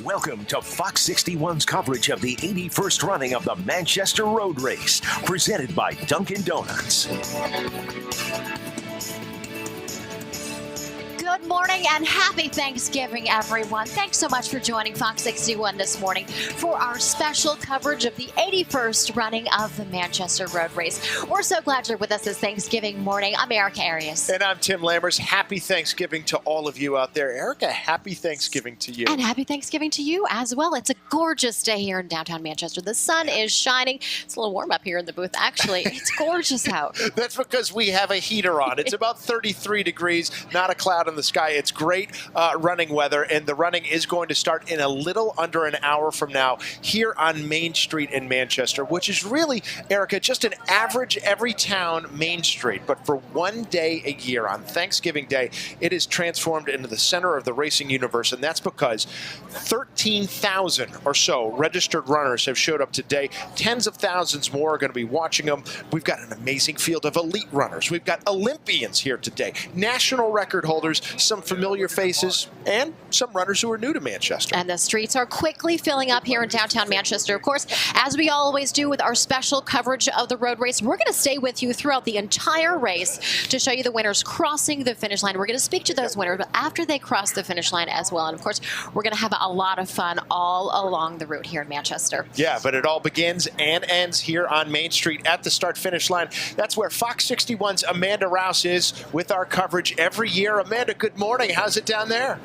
Welcome to Fox 61's coverage of the 81st running of the Manchester Road Race, presented by Dunkin' Donuts. Good morning and happy Thanksgiving, everyone. Thanks so much for joining Fox 61 this morning for our special coverage of the 81st running of the Manchester Road Race. We're so glad you're with us this Thanksgiving morning. I'm Erica Arias. And I'm Tim Lammers. Happy Thanksgiving to all of you out there. Erica, happy Thanksgiving to you. And happy Thanksgiving to you as well. It's a gorgeous day here in downtown Manchester. The sun is shining. It's a little warm up here in the booth, actually. It's gorgeous out. That's because we have a heater on. It's about 33 degrees, not a cloud in the sky. It's great running weather, and the running is going to start in a little under an hour from now here on Main Street in Manchester, which is really, Erica, just an average every town Main Street. But for one day a year on Thanksgiving Day, it is transformed into the center of the racing universe, and that's because 13,000 or so registered runners have showed up today. Tens of thousands more are going to be watching them. We've got an amazing field of elite runners. We've got Olympians here today, national record holders, some familiar faces, and some runners who are new to Manchester. And the streets are quickly filling up here in downtown Manchester. Of course, as we always do with our special coverage of the road race, we're going to stay with you throughout the entire race to show you the winners crossing the finish line. We're going to speak to those winners, but after they cross the finish line as well. And of course, we're going to have a lot of fun all along the route here in Manchester. Yeah, but it all begins and ends here on Main Street at the start-finish line. That's where Fox 61's Amanda Rouse is with our coverage every year. Amanda, good morning. How's it down there?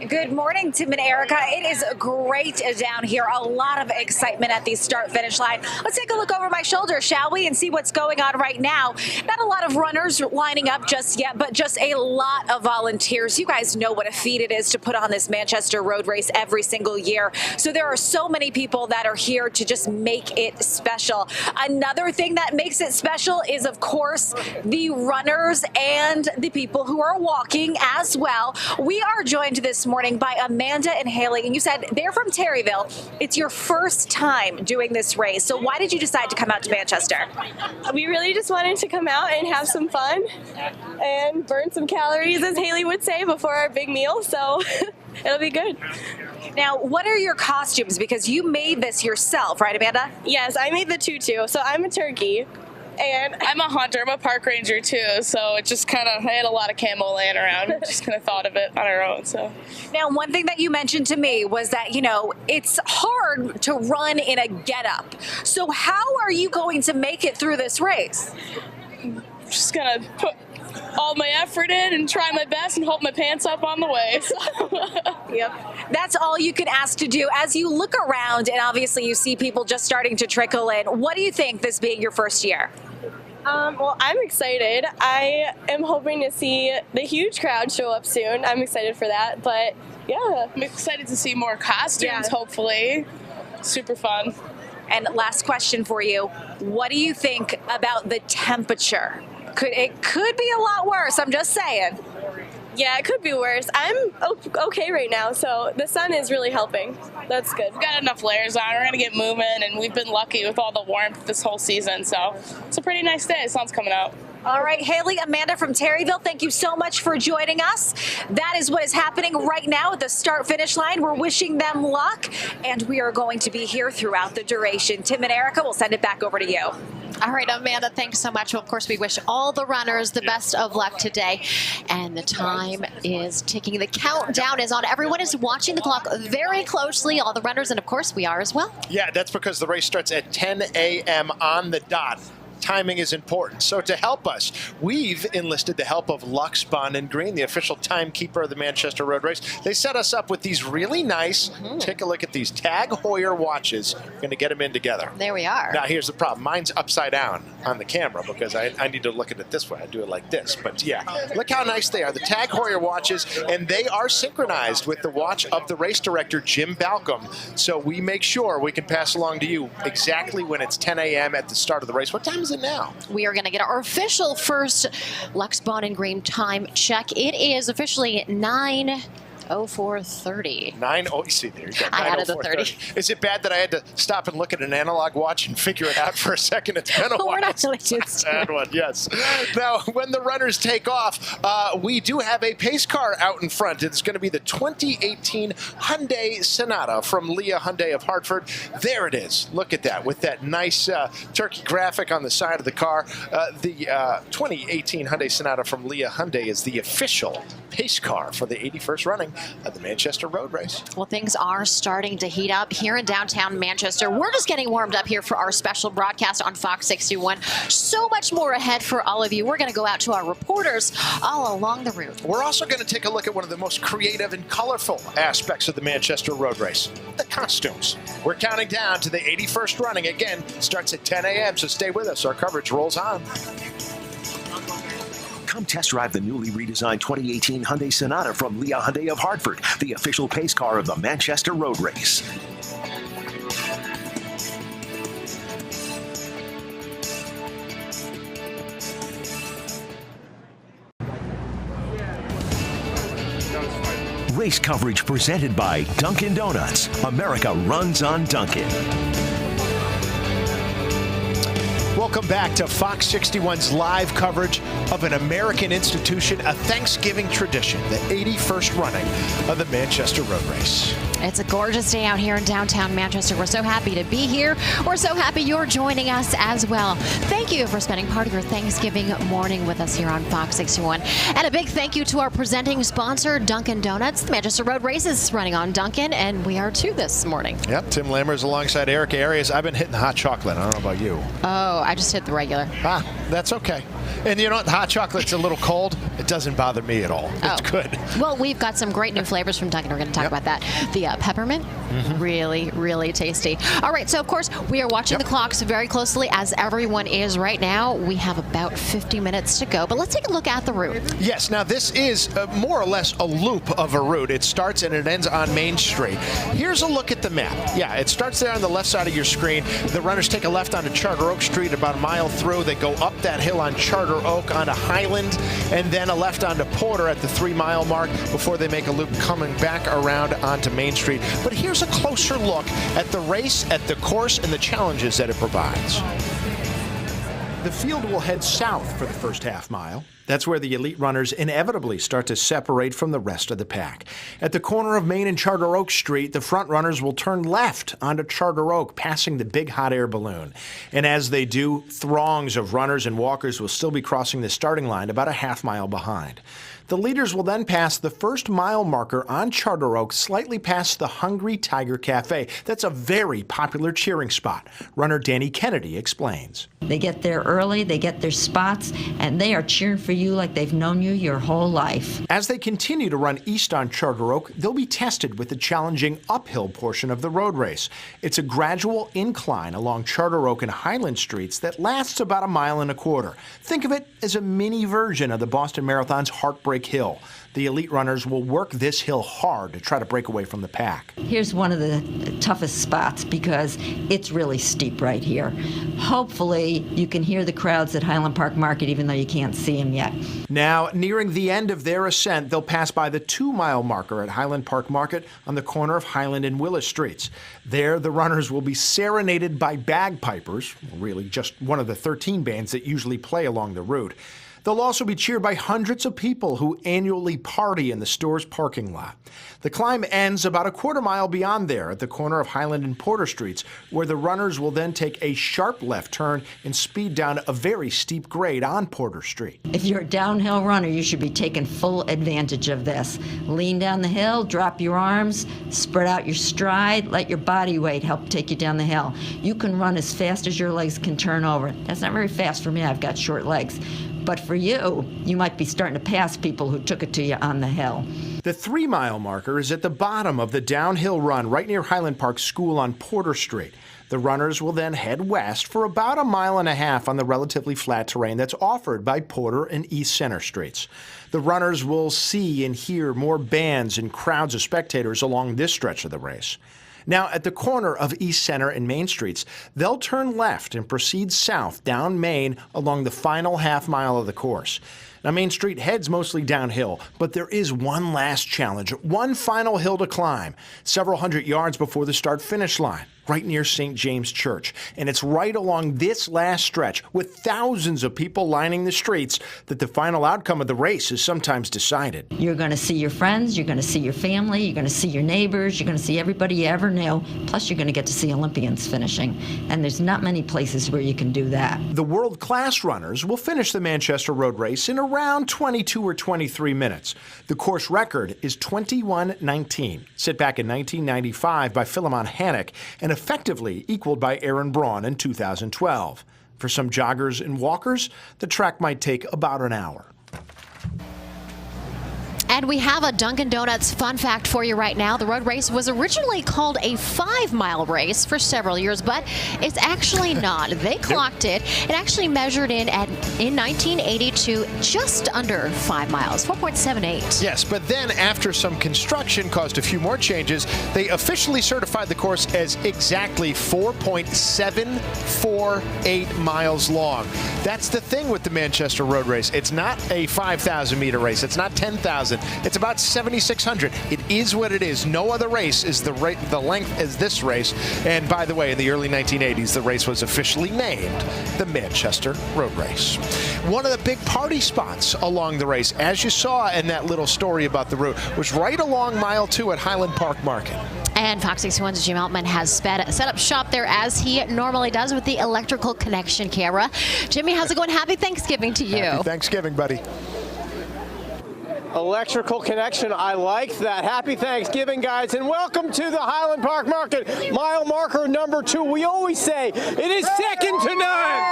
Good morning, Tim and Erica. It is great down here. A lot of excitement at the start-finish line. Let's take a look over my shoulder, shall we, and see what's going on right now. Not a lot of runners lining up just yet, but just a lot of volunteers. You guys know what a feat it is to put on this Manchester Road Race every single year. So there are so many people that are here to just make it special. Another thing that makes it special is, of course, the runners and the people who are walking as well. We are joined this morning by Amanda and Haley, and you said they're from Terryville. It's your first time doing this race, so why did you decide to come out to Manchester? We really just wanted to come out and have some fun and burn some calories, as Haley would say, before our big meal, so it'll be good. Now, what are your costumes? Because you made this yourself, right, Amanda? Yes, I made the tutu, so I'm a turkey. And I'm a hunter. I'm a park ranger too, so it just kind of, I had a lot of camo laying around. Just kind of thought of it on our own. So now, one thing that you mentioned to me was that, you know, it's hard to run in a getup. So how are you going to make it through this race? Just gonna put all my effort in and try my best and hold my pants up on the way. Yep. That's all you can ask to do. As you look around and obviously you see people just starting to trickle in, what do you think, this being your first year? Well, I'm excited. I am hoping to see the huge crowd show up soon. I'm excited for that, but yeah. I'm excited to see more costumes, hopefully. Super fun. And last question for you. What do you think about the temperature? It could be a lot worse, I'm just saying. Yeah, it could be worse. I'm okay right now, so the sun is really helping. That's good. We've got enough layers on. We're going to get moving, and we've been lucky with all the warmth this whole season, so it's a pretty nice day. The sun's coming out. All right, Haley, Amanda from Terryville, thank you so much for joining us. That is what is happening right now at the start-finish line. We're wishing them luck, and we are going to be here throughout the duration. Tim and Erica, we'll send it back over to you. All right, Amanda, thanks so much. Well, of course, we wish all the runners the best of luck today. And the time is ticking. The countdown is on. Everyone is watching the clock very closely, all the runners, and of course, we are as well. Yeah, that's because the race starts at 10 a.m. on the dot. Timing is important. So to help us, we've enlisted the help of Lux Bond & Green, the official timekeeper of the Manchester Road Race. They set us up with these really nice, take a look at these Tag Heuer watches. We're going to get them in together. There we are. Now here's the problem. Mine's upside down on the camera because I need to look at it this way. I do it like this. But yeah, look how nice they are. The Tag Heuer watches, and they are synchronized with the watch of the race director, Jim Balcom. So we make sure we can pass along to you exactly when it's 10 a.m. at the start of the race. What time is it now? We are going to get our official first Lux Bond & Green time check. It is officially 9 9:04:30. You see there. You go. I added the 30. Is it bad that I had to stop and look at an analog watch and figure it out for a second? It's been a while. We're not really used to Bad one, yes. Now, when the runners take off, we do have a pace car out in front. It's going to be the 2018 Hyundai Sonata from Leah Hyundai of Hartford. There it is. Look at that with that nice turkey graphic on the side of the car. The 2018 Hyundai Sonata from Leah Hyundai is the official pace car for the 81st running of the Manchester Road Race. Well, things are starting to heat up here in downtown Manchester. We're just getting warmed up here for our special broadcast on Fox 61. So much more ahead for all of you. We're going to go out to our reporters all along the route. We're also going to take a look at one of the most creative and colorful aspects of the Manchester Road Race, the costumes. We're counting down to the 81st running. Again, starts at 10 a.m., so stay with us. Our coverage rolls on. Come test drive the newly redesigned 2018 Hyundai Sonata from Leah Hyundai of Hartford, the official pace car of the Manchester Road Race. Race coverage presented by Dunkin' Donuts. America runs on Dunkin'. Welcome back to Fox 61's live coverage of an American institution, a Thanksgiving tradition, the 81st running of the Manchester Road Race. It's a gorgeous day out here in downtown Manchester. We're so happy to be here. We're so happy you're joining us as well. Thank you for spending part of your Thanksgiving morning with us here on Fox 61. And a big thank you to our presenting sponsor, Dunkin' Donuts. The Manchester Road Race is running on Dunkin', and we are too this morning. Yep, Tim Lammers alongside Erica Arias. I've been hitting the hot chocolate. I don't know about you. Oh, I just hit the regular. That's okay. And you know what? The hot chocolate's a little cold. It doesn't bother me at all. It's good. Well, we've got some great new flavors from Dunkin'. We're going to talk about that. The peppermint, really, really tasty. All right, so of course, we are watching the clocks very closely, as everyone is right now. We have about 50 minutes to go, but let's take a look at the route. Yes, now this is more or less a loop of a route. It starts and it ends on Main Street. Here's a look at the map. Yeah, it starts there on the left side of your screen. The runners take a left onto Charter Oak Street about a mile through. They go up that hill on Charter Oak onto Highland, and then a left onto Porter at the 3-mile mark before they make a loop coming back around onto Main Street. But here's a closer look at the race, at the course, and the challenges that it provides. The field will head south for the first half mile. That's where the elite runners inevitably start to separate from the rest of the pack. At the corner of Main and Charter Oak Street, the front runners will turn left onto Charter Oak, passing the big hot air balloon. And as they do, throngs of runners and walkers will still be crossing the starting line about a half mile behind. The leaders will then pass the first mile marker on Charter Oak, slightly past the Hungry Tiger Cafe. That's a very popular cheering spot. Runner Danny Kennedy explains. They get there early, they get their spots, and they are cheering for you like they've known you your whole life. As they continue to run east on Charter Oak, they'll be tested with the challenging uphill portion of the road race. It's a gradual incline along Charter Oak and Highland Streets that lasts about 1.25 miles. Think of it as a mini version of the Boston Marathon's Heartbreak Hill. The elite runners will work this hill hard to try to break away from the pack. Here's one of the toughest spots because it's really steep right here. Hopefully you can hear the crowds at Highland Park Market even though you can't see them yet. Now, nearing the end of their ascent, they'll pass by the 2-mile marker at Highland Park Market on the corner of Highland and Willis Streets. There, the runners will be serenaded by bagpipers, really just one of the 13 bands that usually play along the route. They'll also be cheered by hundreds of people who annually party in the store's parking lot. The climb ends about 1/4 mile beyond there at the corner of Highland and Porter Streets, where the runners will then take a sharp left turn and speed down a very steep grade on Porter Street. If you're a downhill runner, you should be taking full advantage of this. Lean down the hill, drop your arms, spread out your stride, let your body weight help take you down the hill. You can run as fast as your legs can turn over. That's not very fast for me, I've got short legs. But for you, you might be starting to pass people who took it to you on the hill. The 3-mile marker is at the bottom of the downhill run right near Highland Park School on Porter Street. The runners will then head west for about 1.5 miles on the relatively flat terrain that's offered by Porter and East Center Streets. The runners will see and hear more bands and crowds of spectators along this stretch of the race. Now, at the corner of East Center and Main Streets, they'll turn left and proceed south down Main along the final half mile of the course. Now, Main Street heads mostly downhill, but there is one last challenge, one final hill to climb, several hundred yards before the start-finish line, right near St. James Church. And it's right along this last stretch, with thousands of people lining the streets, that the final outcome of the race is sometimes decided. You're going to see your friends, you're going to see your family, you're going to see your neighbors, you're going to see everybody you ever knew, plus you're going to get to see Olympians finishing. And there's not many places where you can do that. The world-class runners will finish the Manchester Road Race in around 22 or 23 minutes. The course record is 21:19, set back in 1995 by Philemon Hannock, and effectively equaled by Aaron Braun in 2012. For some joggers and walkers, the track might take about an hour. And we have a Dunkin' Donuts fun fact for you right now. The road race was originally called a 5-mile race for several years, but it's actually not. They clocked it. It actually measured in 1982 just under 5 miles, 4.78. Yes, but then after some construction caused a few more changes, they officially certified the course as exactly 4.748 miles long. That's the thing with the Manchester Road Race. It's not a 5,000-meter race. It's not 10,000. It's about 7,600. It is what it is. No other race is the length as this race. And by the way, in the early 1980s, the race was officially named the Manchester Road Race. One of the big party spots along the race, as you saw in that little story about the route, was right along mile 2 at Highland Park Market. And Fox 61's Jim Altman has set up shop there as he normally does with the electrical connection camera. Jimmy, how's it going? Happy Thanksgiving to you. Happy Thanksgiving, buddy. Electrical connection, I like that. Happy Thanksgiving, guys, and welcome to the Highland Park Market. Mile marker number 2. We always say it is second to none.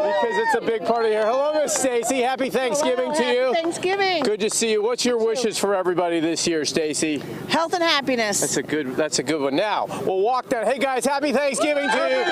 Because it's a big party here. Hello, Miss Stacy. Happy Thanksgiving to you. Happy Thanksgiving. Good to see you. What's your wishes for everybody this year, Stacy? Health and happiness. That's a good one. Now, we'll walk down. Hey, guys, happy Thanksgiving to you.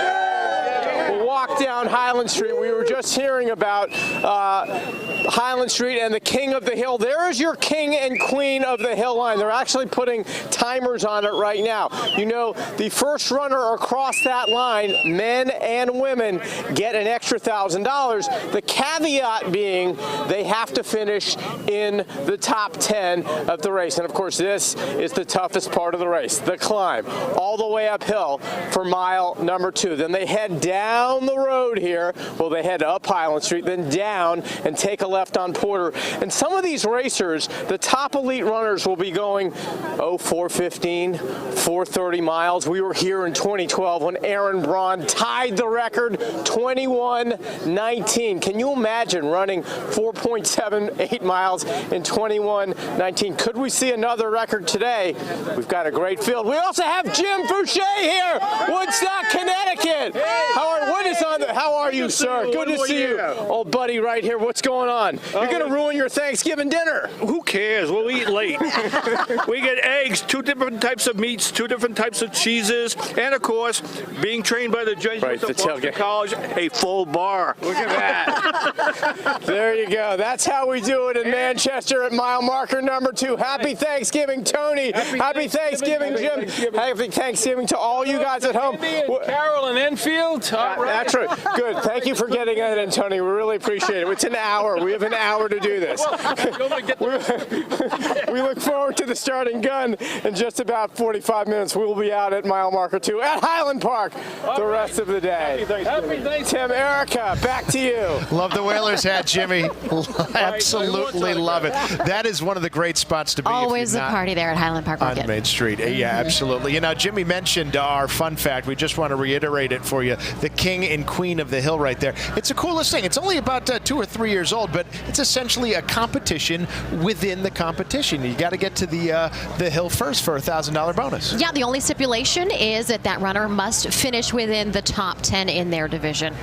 We'll walk down Highland Street. We were just hearing about Highland Street and the King of the Hill. There is your King and Queen of the Hill line. They're actually putting timers on it right now. You know, the first runner across that line, men and women, get an extra $1,000. The caveat being they have to finish in the top 10 of the race. And of course, this is the toughest part of the race, the climb, all the way uphill for mile number 2. Then they head down the road here. Well, they head up Highland Street, then down and take a left on Porter. And some of these racers, the top elite runners, will be going 4:15, 4:30 miles. We were here in 2012 when Aaron Braun tied the record, 21:19. Can you imagine running 4.78 miles in 21:19? Could we see another record today? We've got a great field. We also have Jim Fouché here, Woodstock, Connecticut. How are you, sir? Good to see you. Old buddy right here. What's going on? You're going to ruin your Thanksgiving dinner. Who cares? We'll eat late. We get eggs, 2 different types of meats, 2 different types of cheeses, and of course, being trained by the Jesuits of Boston College, a full bar. Look at that. There you go. That's how we do it in Manchester at mile marker number 2. Happy Thanksgiving, Tony. Happy Thanksgiving, Jim. Happy Thanksgiving to all you guys at home. Carol and Enfield. That's right. Good. Thank you for getting that in, Tony. We really appreciate it. It's an hour. We have an hour to do this. We look forward to the starting gun in just about 45 minutes. We'll be out at mile marker 2 at Highland Park the rest of the day. Happy Thanksgiving. Tim, Erica, back to you. Love the Whalers hat, Jimmy. Absolutely love it. That is one of the great spots to be. Always a party there at Highland Park Market. On Main Street. Yeah, absolutely. You know, Jimmy mentioned our fun fact. We just want to reiterate it for you. The King and Queen of the Hill right there. It's the coolest thing. It's only about 2 or 3 years old, but it's essentially a competition within the competition. You got to get to the hill first for a $1,000 bonus. Yeah, the only stipulation is that runner must finish within the top 10 in their division.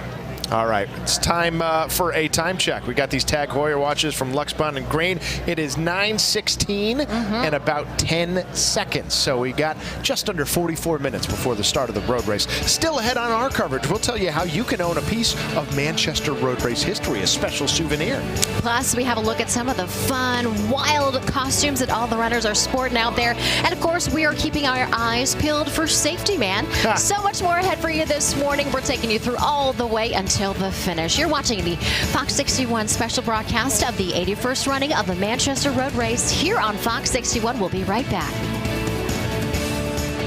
All right, it's time for a time check. We got these Tag Heuer watches from Luxbond and Green. It is 9:16 and about 10 seconds. So we got just under 44 minutes before the start of the road race. Still ahead on our coverage, we'll tell you how you can own a piece of Manchester Road Race history, a special souvenir. Plus, we have a look at some of the fun, wild costumes that all the runners are sporting out there. And of course, we are keeping our eyes peeled for safety, man. So much more ahead for you this morning. We're taking you through all the way until the finish. You're watching the Fox 61 special broadcast of the 81st running of the Manchester Road Race here on Fox 61. We'll be right back.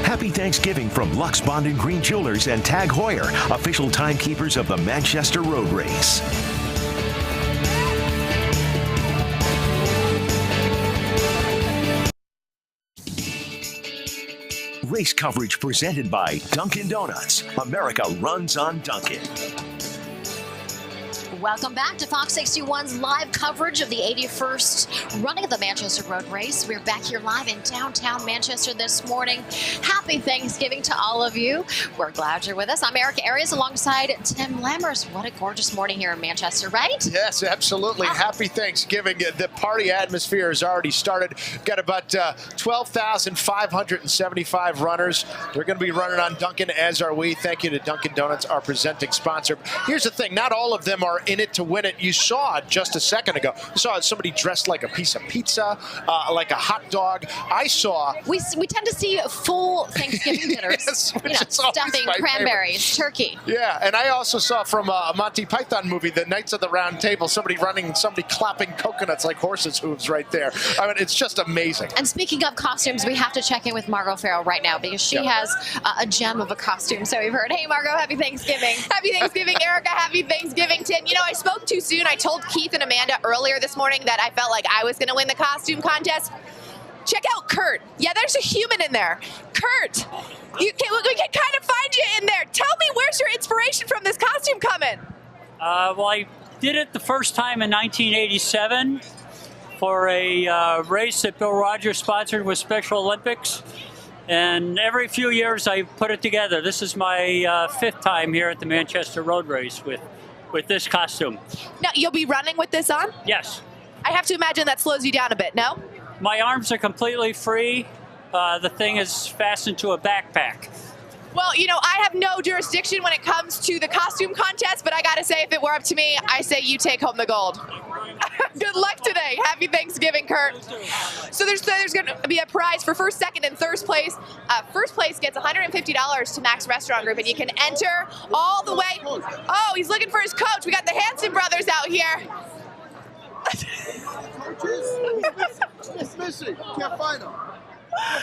Happy Thanksgiving from Lux Bond and Green Jewelers and Tag Heuer, official timekeepers of the Manchester Road Race. Race coverage presented by Dunkin' Donuts. America runs on Dunkin'. Welcome back to Fox 61's live coverage of the 81st running of the Manchester Road Race. We're back here live in downtown Manchester this morning. Happy Thanksgiving to all of you. We're glad you're with us. I'm Erica Arias alongside Tim Lammers. What a gorgeous morning here in Manchester, right? Yes, absolutely. Happy Thanksgiving. The party atmosphere has already started. Got about 12,575 runners. They're going to be running on Dunkin', as are we. Thank you to Dunkin' Donuts, our presenting sponsor. Here's the thing. Not all of them are in it to win it. You saw it just a second ago. You saw somebody dressed like a piece of pizza, like a hot dog. I saw... We tend to see full Thanksgiving dinners. Yes, stuffing, cranberries, turkey. Yeah, and I also saw from a Monty Python movie, The Knights of the Round Table, somebody running and somebody clapping coconuts like horses' hooves right there. I mean, it's just amazing. And speaking of costumes, we have to check in with Margot Farrell right now because she has a gem of a costume. So we've heard, hey, Margot, happy Thanksgiving. Happy Thanksgiving, Erica. Happy Thanksgiving, Tim. You know, I spoke too soon. I told Keith and Amanda earlier this morning that I felt like I was going to win the costume contest. Check out Kurt. Yeah, there's a human in there. Kurt, we can kind of find you in there. Tell me, where's your inspiration from this costume coming? Well, I did it the first time in 1987 for a race that Bill Rogers sponsored with Special Olympics. And every few years I put it together. This is my fifth time here at the Manchester Road Race with this costume. Now, you'll be running with this on? Yes. I have to imagine that slows you down a bit, no? My arms are completely free. The thing is fastened to a backpack. Well, you know, I have no jurisdiction when it comes to the costume contest, but I gotta say, if it were up to me, I say you take home the gold. Good luck today. Happy Thanksgiving, Kurt. So there's going to be a prize for first, second, and third place. First place gets $150 to Max Restaurant Group, and you can enter all the way. Oh, he's looking for his coach. We got the Hanson brothers out here. It's missing. Can't find him.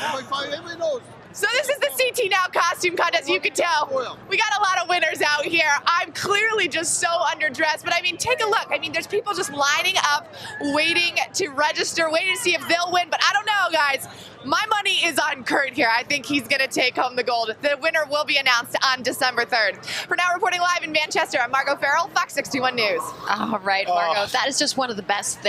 Everybody knows. So this is the CT Now costume contest. You can tell we got a lot of winners out here. I'm clearly just so underdressed, but I mean, take a look. I mean, there's people just lining up, waiting to register, waiting to see if they'll win. But I don't know, guys. My money is on Kurt here. I think he's going to take home the gold. The winner will be announced on December 3rd. For now, reporting live in Manchester, I'm Margot Farrell, Fox 61 News. All right, Margot. That is just one of the best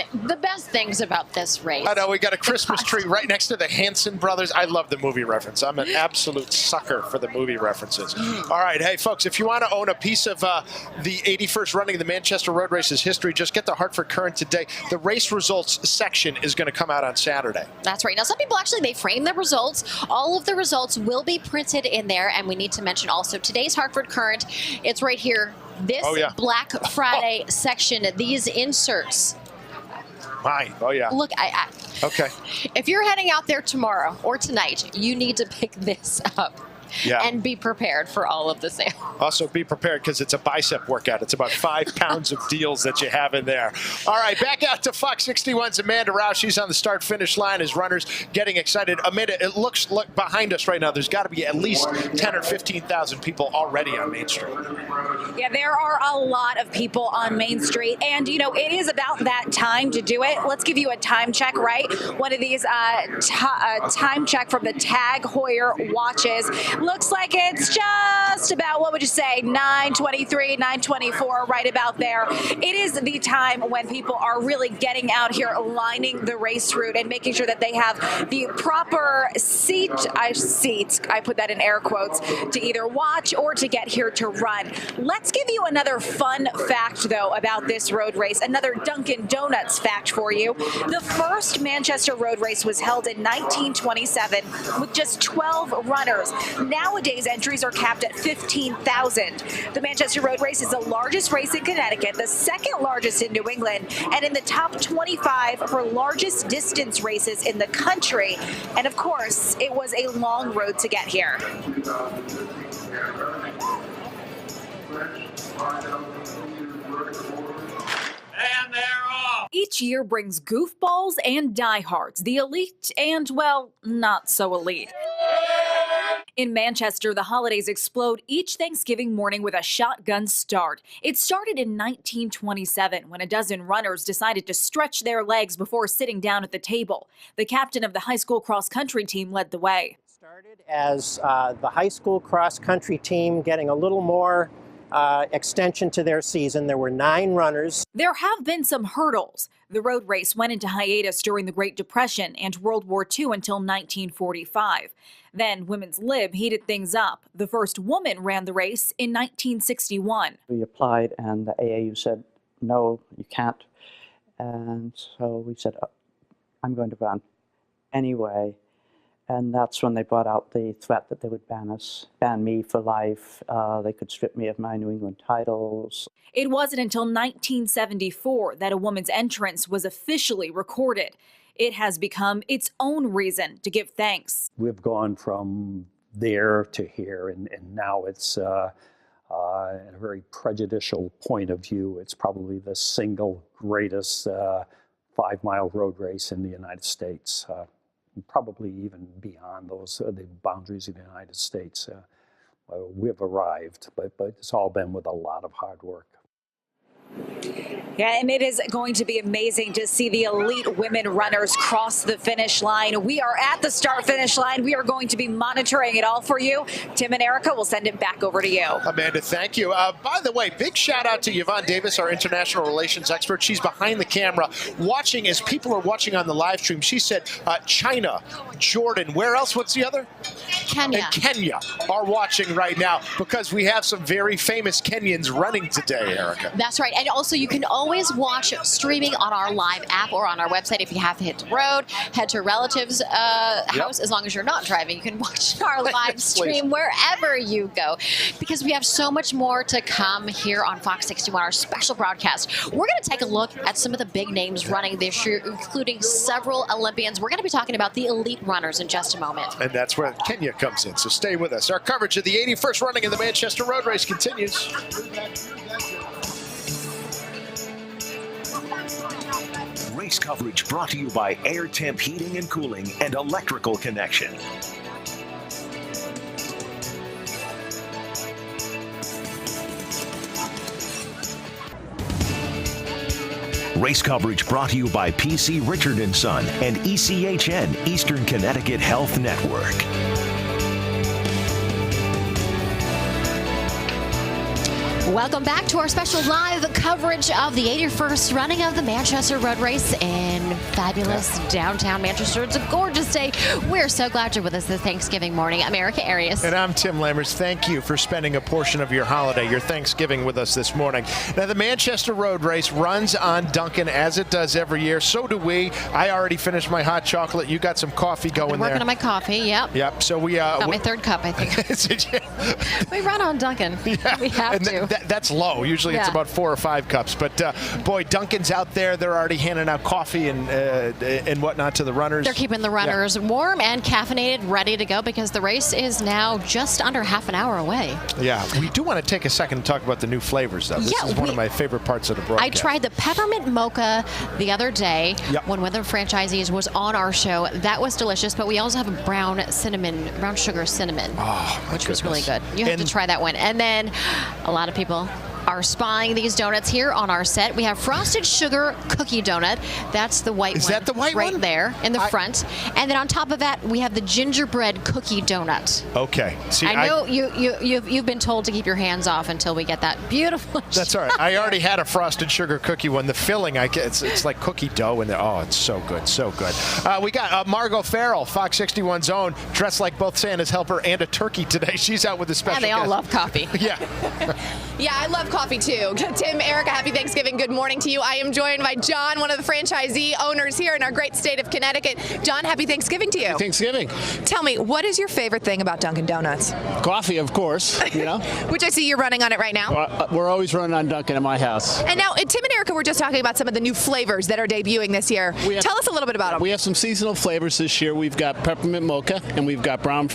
things about this race. I know. We got a Christmas tree right next to the Hanson brothers. I love the movie reference. I'm an absolute sucker for the movie references. All right. Hey, folks, if you want to own a piece of the 81st running of the Manchester Road Race's history, just get the Hartford Courant today. The race results section is going to come out on Saturday. That's right. Now, some people actually, they frame the results. All of the results will be printed in there. And we need to mention also today's Hartford Courant. It's right here. This Black Friday section, these inserts. Mine. Oh, yeah. Look, okay. If you're heading out there tomorrow or tonight, you need to pick this up. Yeah. And be prepared for all of the sale. Also be prepared because it's a bicep workout. It's about 5 pounds of deals that you have in there. All right, back out to Fox 61's Amanda Rao. She's on the start-finish line as runners getting excited. Amanda, it looks like behind us right now, there's got to be at least 10 or 15,000 people already on Main Street. Yeah, there are a lot of people on Main Street, and you know, it is about that time to do it. Let's give you a time check, right? One of these time check from the Tag Heuer watches. Looks like it's just about, what would you say, 9:23, 9:24, right about there. It is the time when people are really getting out here, lining the race route and making sure that they have the proper seats, I put that in air quotes, to either watch or to get here to run. Let's give you another fun fact, though, about this road race, another Dunkin' Donuts fact for you. The first Manchester Road Race was held in 1927 with just 12 runners. Nowadays, entries are capped at 15,000. The Manchester Road Race is the largest race in Connecticut, the second largest in New England, and in the top 25 for largest distance races in the country. And of course, it was a long road to get here. And they're off. Each year brings goofballs and diehards, the elite and, well, not so elite. In Manchester, the holidays explode each Thanksgiving morning with a shotgun start. It started in 1927 when a dozen runners decided to stretch their legs before sitting down at the table. The captain of the high school cross-country team led the way. Started as the high school cross-country team getting a little more extension to their season. There were 9 runners. There have been some hurdles. The road race went into hiatus during the Great Depression and World War II until 1945. Then Women's Lib heated things up. The first woman ran the race in 1961. We applied and the AAU said, no, you can't. And so we said, I'm going to run anyway. And that's when they brought out the threat that they would ban me for life. They could strip me of my New England titles. It wasn't until 1974 that a woman's entrance was officially recorded. It has become its own reason to give thanks. We've gone from there to here, and now it's a very prejudicial point of view. It's probably the single greatest 5-mile road race in the United States. Probably even beyond those the boundaries of the United States. We've arrived, but it's all been with a lot of hard work. Yeah, and it is going to be amazing to see the elite women runners cross the finish line. We are at the start-finish line. We are going to be monitoring it all for you. Tim and Erica will send it back over to you. Amanda, thank you. By the way, big shout out to Yvonne Davis, our international relations expert. She's behind the camera watching as people are watching on the live stream. She said China, Jordan, where else? What's the other? Kenya. And Kenya are watching right now because we have some very famous Kenyans running today, Erica. That's right. And also, you can always watch streaming on our live app or on our website. If you have to hit the road, head to a relative's house. As long as you're not driving, you can watch our live stream wherever you go. Because we have so much more to come here on Fox 61, our special broadcast. We're going to take a look at some of the big names running this year, including several Olympians. We're going to be talking about the elite runners in just a moment. And that's where Kenya comes in, so stay with us. Our coverage of the 81st running of the Manchester Road Race continues. Race coverage brought to you by Air Temp Heating and Cooling and Electrical Connection. Race coverage brought to you by PC Richard & Son and ECHN, Eastern Connecticut Health Network. Welcome back to our special live coverage of the 81st running of the Manchester Road Race in fabulous downtown Manchester. It's a gorgeous day. We're so glad you're with us this Thanksgiving morning. I'm Erica Arias. And I'm Tim Lammers. Thank you for spending a portion of your holiday, your Thanksgiving with us this morning. Now, the Manchester Road Race runs on Dunkin' as it does every year. So do we. I already finished my hot chocolate. You got some coffee going there. Working on my coffee, yep. Yep. So we got my third cup, I think. We run on Dunkin'. Yeah. We have to. That's low. Usually it's about 4 or 5 cups. But boy, Dunkin's out there. They're already handing out coffee and whatnot to the runners. They're keeping the runners warm and caffeinated, ready to go because the race is now just under half an hour away. Yeah, we do want to take a second to talk about the new flavors, though. This is one of my favorite parts of the broadcast. I tried the peppermint mocha the other day when one of the franchisees was on our show. That was delicious, but we also have a brown sugar cinnamon, which was really good. You have to try that one. And then a lot of people are spying these donuts here on our set. We have frosted sugar cookie donut. That's the white one. Is that the white right one? there in the front. And then on top of that, we have the gingerbread cookie donut. Okay. See, I know you've been told to keep your hands off until we get that beautiful. That's all right. I already had a frosted sugar cookie one. The filling, it's like cookie dough in there. Oh, it's so good, so good. We got Margot Farrell, Fox 61's own, dressed like both Santa's helper and a turkey today. She's out with a special they all guest. love coffee. Yeah. Yeah, I love coffee too. Tim, Erica, happy Thanksgiving. Good morning to you. I am joined by John, one of the franchisee owners here in our great state of Connecticut. John, happy Thanksgiving to you. Happy Thanksgiving. Tell me, what is your favorite thing about Dunkin' Donuts? Coffee, of course, you know. Which I see you're running on it right now. We're always running on Dunkin' at my house. And now, Tim and Erica were just talking about some of the new flavors that are debuting this year. Tell us a little bit about them. We have some seasonal flavors this year. We've got peppermint mocha and we've got brown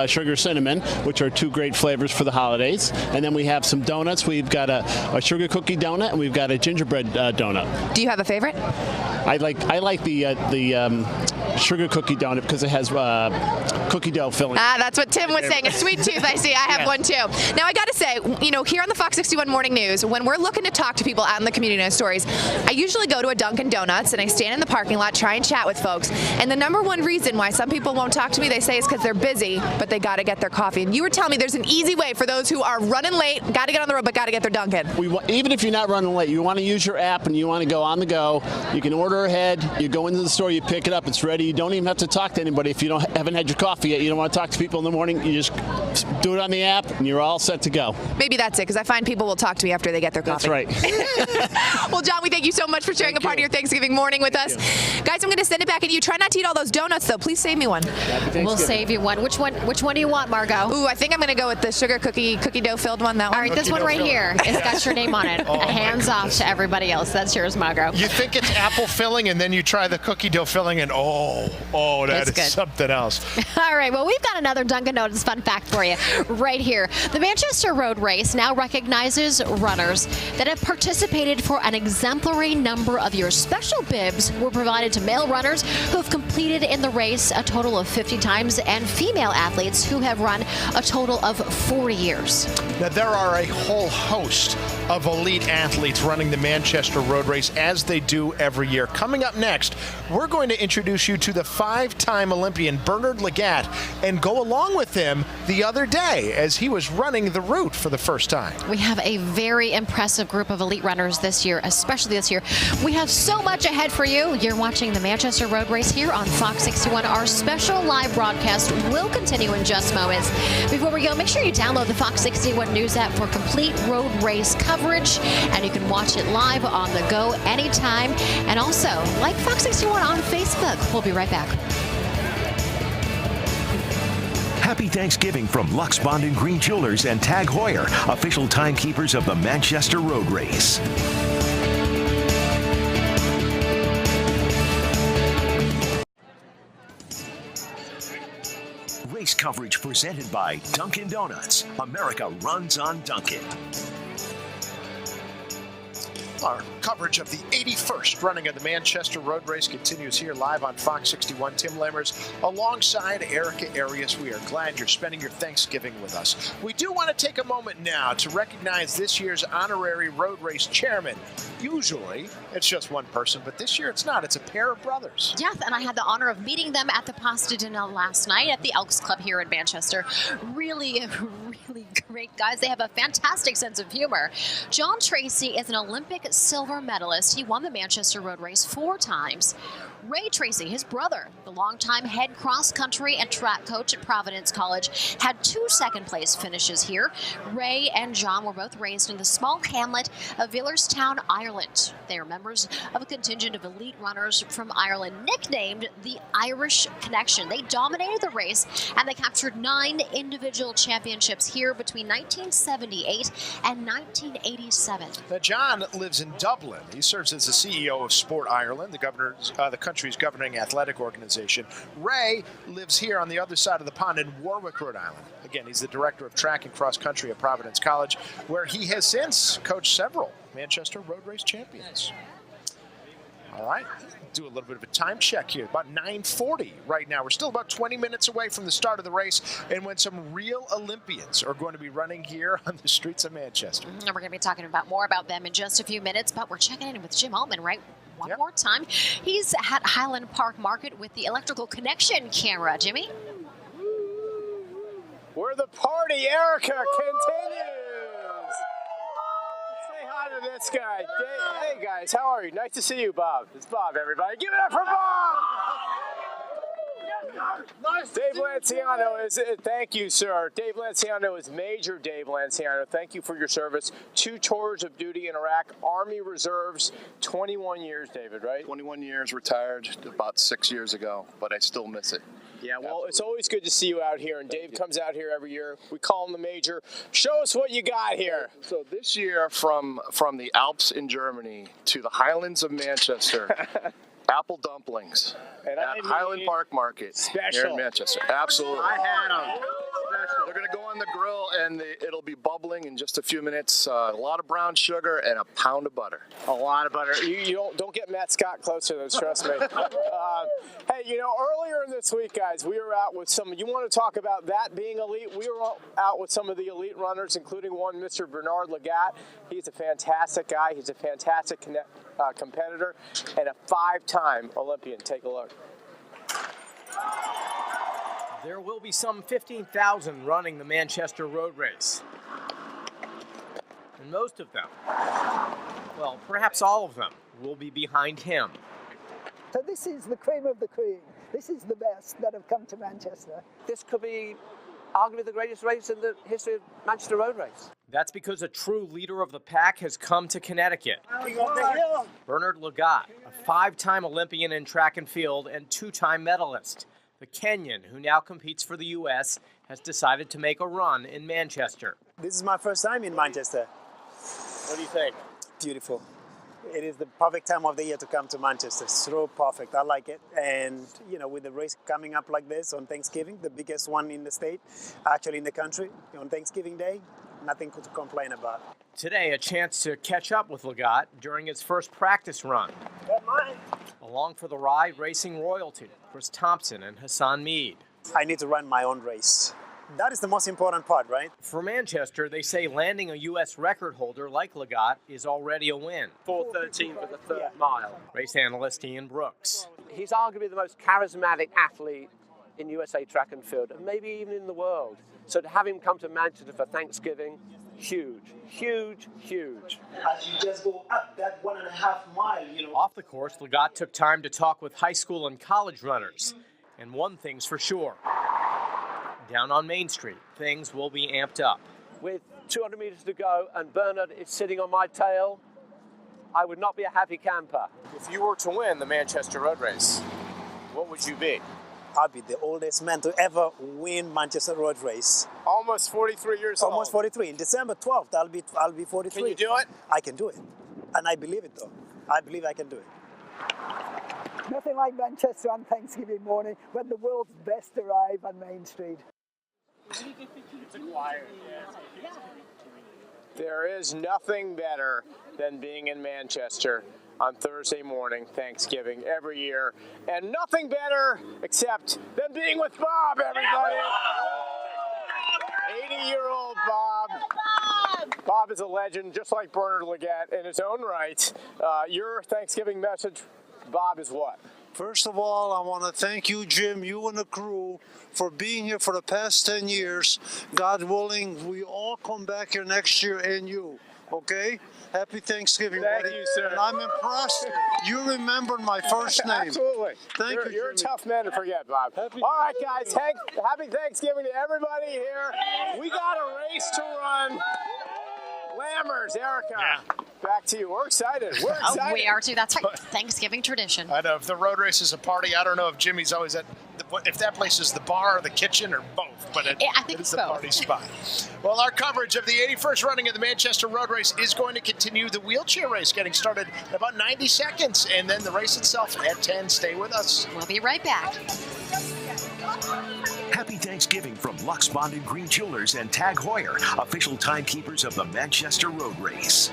sugar cinnamon, which are two great flavors for the holidays. And then we have some donuts. We've got a sugar cookie donut and we've got a gingerbread donut. Do you have a favorite? I like the sugar cookie donut because it has cookie dough filling. That's what Tim was saying. A sweet tooth, I see. I have one too. Now, I got to say, you know, here on the Fox 61 Morning News, when we're looking to talk to people out in the community news stories, I usually go to a Dunkin' Donuts and I stand in the parking lot, try and chat with folks. And the number one reason why some people won't talk to me, they say, is because they're busy, but they got to get their coffee. And you were telling me there's an easy way for those who are running late, got to get on the road, but got to get their Dunkin'. Even if you're not running late, you want to use your app and you want to go on the go. You can order ahead. You go into the store, you pick it up, it's ready. You don't even have to talk to anybody if you haven't had your coffee yet. You don't want to talk to people in the morning. You just do it on the app and you're all set to go. Maybe that's it, because I find people will talk to me after they get their coffee. That's right. Well, John, we thank you so much for sharing a part of your Thanksgiving morning with us. Guys, I'm going to send it back at you. Try not to eat all those donuts, though. Please save me one. We'll save you one. Which one do you want, Margot? Ooh, I think I'm going to go with the sugar cookie dough filled one. That one. All right, this one right here. It's got your name on it. Hands off to everybody else. That's yours, Margot. You think it's apple filling, and then you try the cookie dough filling, and that is something else. All right, well, we've got another Dunkin' Donuts fun fact for you right here. The Manchester Road Race now recognizes runners that have participated for an exemplary number of years. Special bibs were provided to male runners who have completed in the race a total of 50 times and female athletes who have run a total of 40 years. Now, there are a whole host of elite athletes running the Manchester Road Race, as they do every year. Coming up next, we're going to introduce you to the 5-time Olympian Bernard Lagat and go along with him the other day as he was running the route for the first time. We have a very impressive group of elite runners this year, especially this year. We have so much ahead for you. You're watching the Manchester Road Race here on Fox 61. Our special live broadcast will continue in just moments. Before we go, make sure you download the Fox 61 News app for complete road race coverage, and you can watch it live on the go anytime. And also, like Fox 61 on Facebook. We'll be right back. Happy Thanksgiving from Lux Bond and Green Jewelers and Tag Heuer, official timekeepers of the Manchester Road Race. Race coverage presented by Dunkin' Donuts. America runs on Dunkin'. Our coverage of the 81st running of the Manchester Road Race continues here live on Fox 61. Tim Lammers alongside Erica Arias. We are glad you're spending your Thanksgiving with us. We do want to take a moment now to recognize this year's honorary road race chairman. Usually it's just one person, but this year it's not. It's a pair of brothers. Yes, and I had the honor of meeting them at the Pasta Dinner last night at the Elks Club here in Manchester. Really great guys. They have a fantastic sense of humor. John Tracy is an Olympic silver medalist. He won the Manchester Road Race 4 times. Ray Tracy, his brother, the longtime head cross-country and track coach at Providence College, had 2 second-place finishes here. Ray and John were both raised in the small hamlet of Villarstown, Ireland. They are members of a contingent of elite runners from Ireland, nicknamed the Irish Connection. They dominated the race, and they captured 9 individual championships here between 1978 and 1987. Now, John lives in Dublin. He serves as the CEO of Sport Ireland, the country's governing athletic organization. Ray lives here on the other side of the pond in Warwick, Rhode Island. Again, he's the director of track and cross country at Providence College, where he has since coached several Manchester Road Race champions. All right, do a little bit of a time check here. About 9:40 right now. We're still about 20 minutes away from the start of the race, and when some real Olympians are going to be running here on the streets of Manchester. And we're going to be talking more about them in just a few minutes, but we're checking in with Jim Altman, right? One more time. He's at Highland Park Market with the electrical connection camera. Jimmy? Where the party, Erica, continues. Say hi to this guy. Hey, guys, how are you? Nice to see you, Bob. It's Bob, everybody. Give it up for Bob! Dave Lanciano is, thank you, sir. Dave Lanciano is Major Dave Lanciano. Thank you for your service. 2 tours of duty in Iraq, Army Reserves, 21 years, David, right? 21 years, retired about 6 years ago, but I still miss it. Yeah, well, it's always good to see you out here, and Dave comes out here every year. We call him the Major. Show us what you got here. So this year, from the Alps in Germany to the Highlands of Manchester, apple dumplings at Highland Park Market here in Manchester. Absolutely. I had them. They're going to go on the grill, and it'll be bubbling in just a few minutes. A lot of brown sugar and a pound of butter. A lot of butter. You don't get Matt Scott close to those, trust me. Hey, you know, earlier in this week, guys, we were out with some, you want to talk about that being elite? We were out with some of the elite runners, including one Mr. Bernard Lagat. He's a fantastic guy. He's a fantastic competitor and a 5-time Olympian. Take a look. There will be some 15,000 running the Manchester Road Race. And most of them, well, perhaps all of them, will be behind him. So this is the cream of the cream. This is the best that have come to Manchester. This could be arguably the greatest race in the history of Manchester Road Race. That's because a true leader of the pack has come to Connecticut. Bernard Lagat, a 5-time Olympian in track and field and 2-time medalist. The Kenyan, who now competes for the U.S., has decided to make a run in Manchester. This is my first time in Manchester. What do you think? Beautiful. It is the perfect time of the year to come to Manchester. So perfect. I like it. And, you know, with the race coming up like this on Thanksgiving, the biggest one in the state, actually in the country, on Thanksgiving Day, nothing to complain about. Today, a chance to catch up with Lagat during his first practice run. Along for the ride, racing royalty, Chris Thompson and Hassan Mead. I need to run my own race. That is the most important part, right? For Manchester, they say landing a U.S. record holder like Lagat is already a win. 4:13 for the third mile. Race analyst Ian Brooks. He's arguably the most charismatic athlete in USA track and field, and maybe even in the world. So to have him come to Manchester for Thanksgiving, huge, huge, huge. As you just go up that 1.5 mile, you know. Off the course, Lagat took time to talk with high school and college runners. And one thing's for sure. Down on Main Street, things will be amped up. With 200 meters to go and Bernard is sitting on my tail, I would not be a happy camper. If you were to win the Manchester Road Race, what would you be? I'll be the oldest man to ever win Manchester Road Race. Almost 43 years old. Almost 43. In December 12th, I'll be 43. Can you do it? I can do it. And I believe it, though. I believe I can do it. Nothing like Manchester on Thanksgiving morning when the world's best arrive on Main Street. There is nothing better than being in Manchester on Thursday morning, Thanksgiving, every year. And nothing better except than being with Bob, everybody. 80-year-old Bob. Bob is a legend, just like Bernard Lagat in his own right. Your Thanksgiving message, Bob, is what? First of all, I want to thank you, Jim, you and the crew, for being here for the past 10 years. God willing, we all come back here next year and you, okay? Happy Thanksgiving, Thank buddy. you, sir. And I'm impressed you remembered my first name. Absolutely. Thank you, You're a Jimmy. tough man to forget, Bob. All right, guys, happy Thanksgiving to everybody here. We got a race to run. Lammers, Erica, back to you. We're excited. We're excited. Oh, we are too. That's right. Thanksgiving tradition. I know. If the road race is a party, I don't know if Jimmy's always at, if that place is the bar or the kitchen or both, but I think it's it's the both. party spot. Well, our coverage of the 81st running of the Manchester Road Race is going to continue. The wheelchair race getting started in about 90 seconds, and then the race itself at 10. Stay with us. We'll be right back. Happy Thanksgiving from Lux Bonded Green Jewelers and Tag Heuer, official timekeepers of the Manchester Road Race.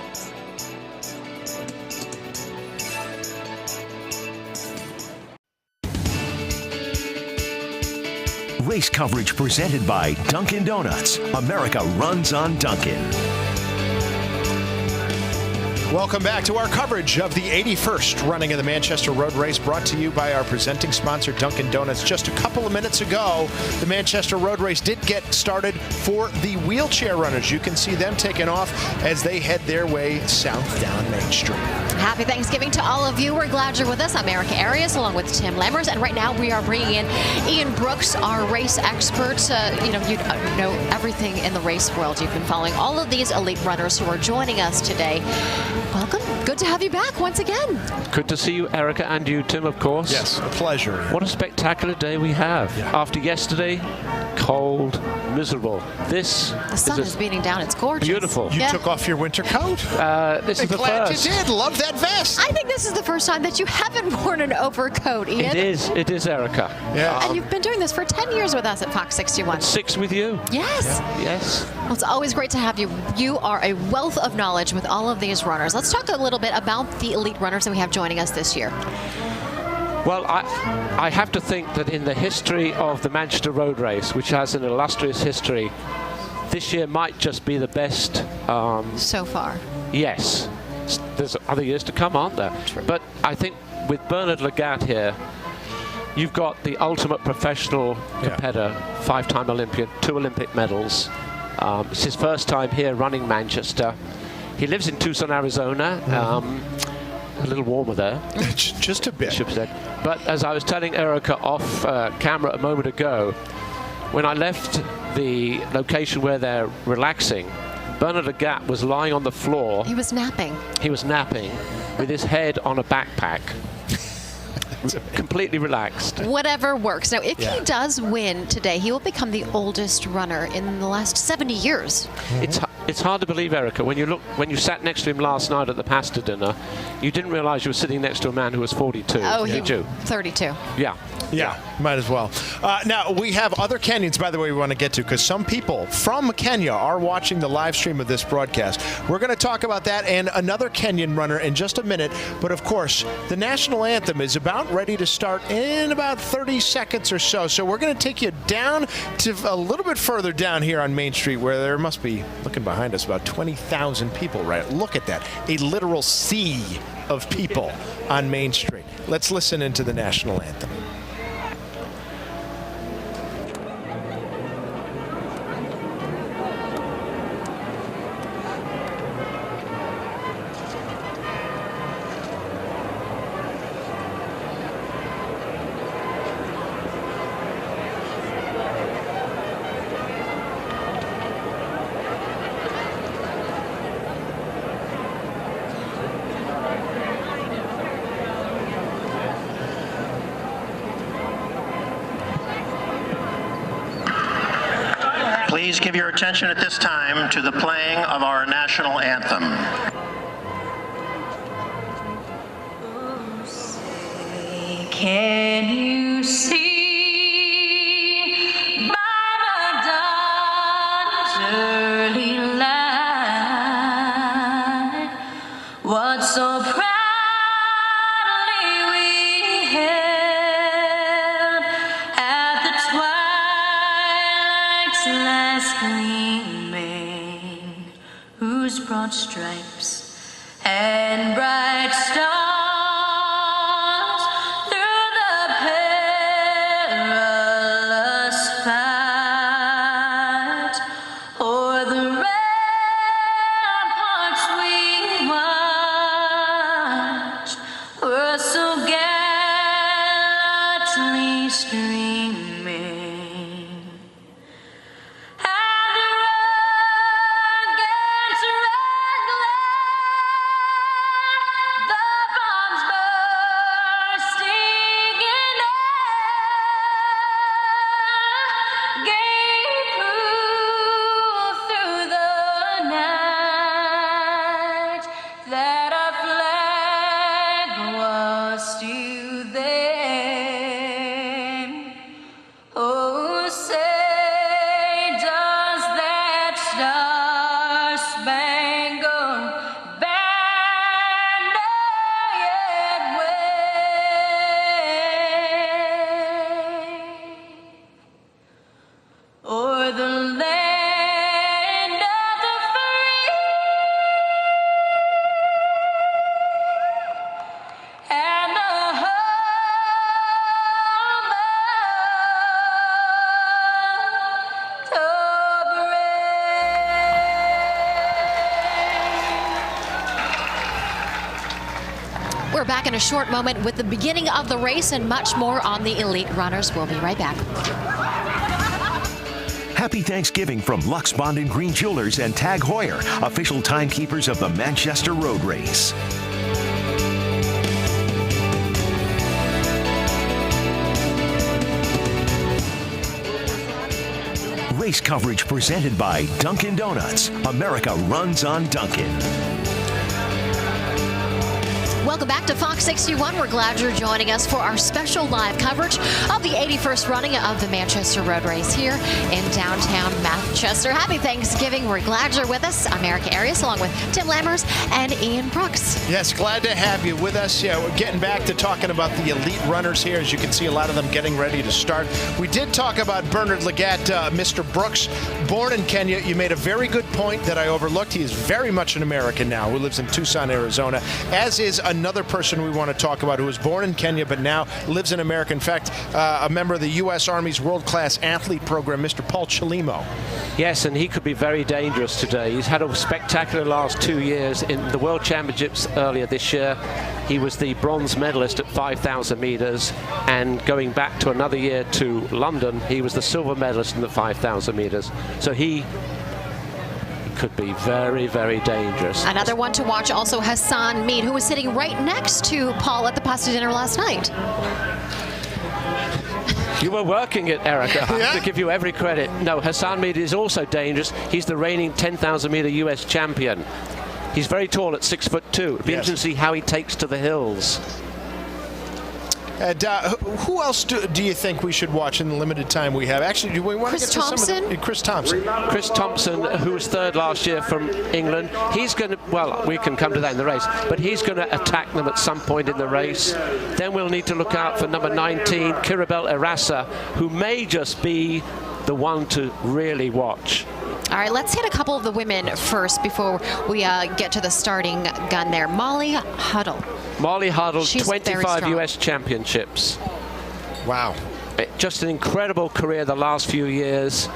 Race coverage presented by Dunkin' Donuts. America runs on Dunkin'. Welcome back to our coverage of the 81st running of the Manchester Road Race, brought to you by our presenting sponsor, Dunkin' Donuts. Just a couple of minutes ago, the Manchester Road Race did get started for the wheelchair runners. You can see them taking off as they head their way south down Main Street. Happy Thanksgiving to all of you. We're glad you're with us. I'm Erica Arias along with Tim Lammers, and right now we are bringing in Ian Brooks, our race expert. You know everything in the race world. You've been following all of these elite runners who are joining us today. Welcome. Good to have you back once again. Good to see you, Erica, and you, Tim, of course. Yes, a pleasure. What a spectacular day we have. Yeah. After yesterday, cold, miserable. The sun is beating down. It's gorgeous. Beautiful. You took off your winter coat? This is the glad first. you did. Love that vest. I think this is the first time that you haven't worn an overcoat, Ian. It is, Erica. Yeah. And you've been doing this for 10 years with us at Fox 61. 6 with you. Yes. Yeah. Yes. Well, it's always great to have you. You are a wealth of knowledge with all of these runners. Let's talk a little bit about the elite runners that we have joining us this year. Well, I have to think that in the history of the Manchester Road Race, which has an illustrious history, this year might just be the best. So far. Yes. There's other years to come, aren't there? True. But I think with Bernard Lagat here, you've got the ultimate professional competitor, 5-time Olympian, 2 Olympic medals. It's his first time here running Manchester. He lives in Tucson, Arizona. A little warmer there. Just a bit. But as I was telling Erica off camera a moment ago, when I left the location where they're relaxing, Bernard Lagat was lying on the floor. He was napping. He was napping with his head on a backpack. Completely relaxed. Whatever works. Now, if he does win today, he will become the oldest runner in the last 70 years. It's hard to believe, Erica. When you sat next to him last night at the pasta dinner, you didn't realize you were sitting next to a man who was 42. Oh, did you? 32. Yeah, might as well. Now, we have other Kenyans, by the way, we want to get to, because some people from Kenya are watching the live stream of this broadcast. We're going to talk about that and another Kenyan runner in just a minute. But, of course, the national anthem is about ready to start in about 30 seconds or so. So we're going to take you down to a little bit further down here on Main Street, where there must be, looking behind us, about 20,000 people, right? Look at that. A literal sea of people on Main Street. Let's listen into the national anthem. Please give your attention at this time to the playing of our national anthem. Can you see by the dawn's early light what so proudly we held at the twilight's last gleaming, whose broad stripes and bright stars the We're back in a short moment with the beginning of the race and much more on the elite runners. We'll be right back. Happy Thanksgiving from Lux Bond and Green Jewelers and Tag Heuer, official timekeepers of the Manchester Road Race. Race coverage presented by Dunkin' Donuts. America runs on Dunkin'. Welcome back to Fox 61. We're glad you're joining us for our special live coverage of the 81st running of the Manchester Road Race here in downtown Manchester. Happy Thanksgiving. We're glad you're with us. I'm Erica Arias along with Tim Lammers and Ian Brooks. Yes, glad to have you with us. Yeah, we're getting back to talking about the elite runners here. As you can see, a lot of them getting ready to start. We did talk about Bernard Lagat, Mr. Brooks, born in Kenya. You made a very good point that I overlooked. He is very much an American now who lives in Tucson, Arizona, as is another person we want to talk about who was born in Kenya but now lives in America. In fact, a member of the U.S. Army's world-class athlete program, Mr. Paul Chelimo. Yes, and he could be very dangerous today. He's had a spectacular last 2 years. In the World Championships earlier this year, he was the bronze medalist at 5,000 meters, and going back to another year to London, he was the silver medalist in the 5,000 meters. So he could be very, very dangerous. Another one to watch also, Hassan Mead, who was sitting right next to Paul at the pasta dinner last night. You were working it, Erica. I have to give you every credit. No, Hassan Mead is also dangerous. He's the reigning 10,000 meter US champion. He's very tall at 6'2". It'd be interesting to see how he takes to the hills. And who else do you think we should watch in the limited time we have? Actually, do we want to get to some of the... Chris Thompson. Chris Thompson, who was third last year from England. He's going to, well, we can come to that in the race, but he's going to attack them at some point in the race. Then we'll need to look out for number 19, Kiribel Erasa, who may just be the one to really watch. All right, let's hit a couple of the women first before we get to the starting gun there. Molly Huddle. Molly Huddle, She's 25 US championships. Wow. Just an incredible career the last few years.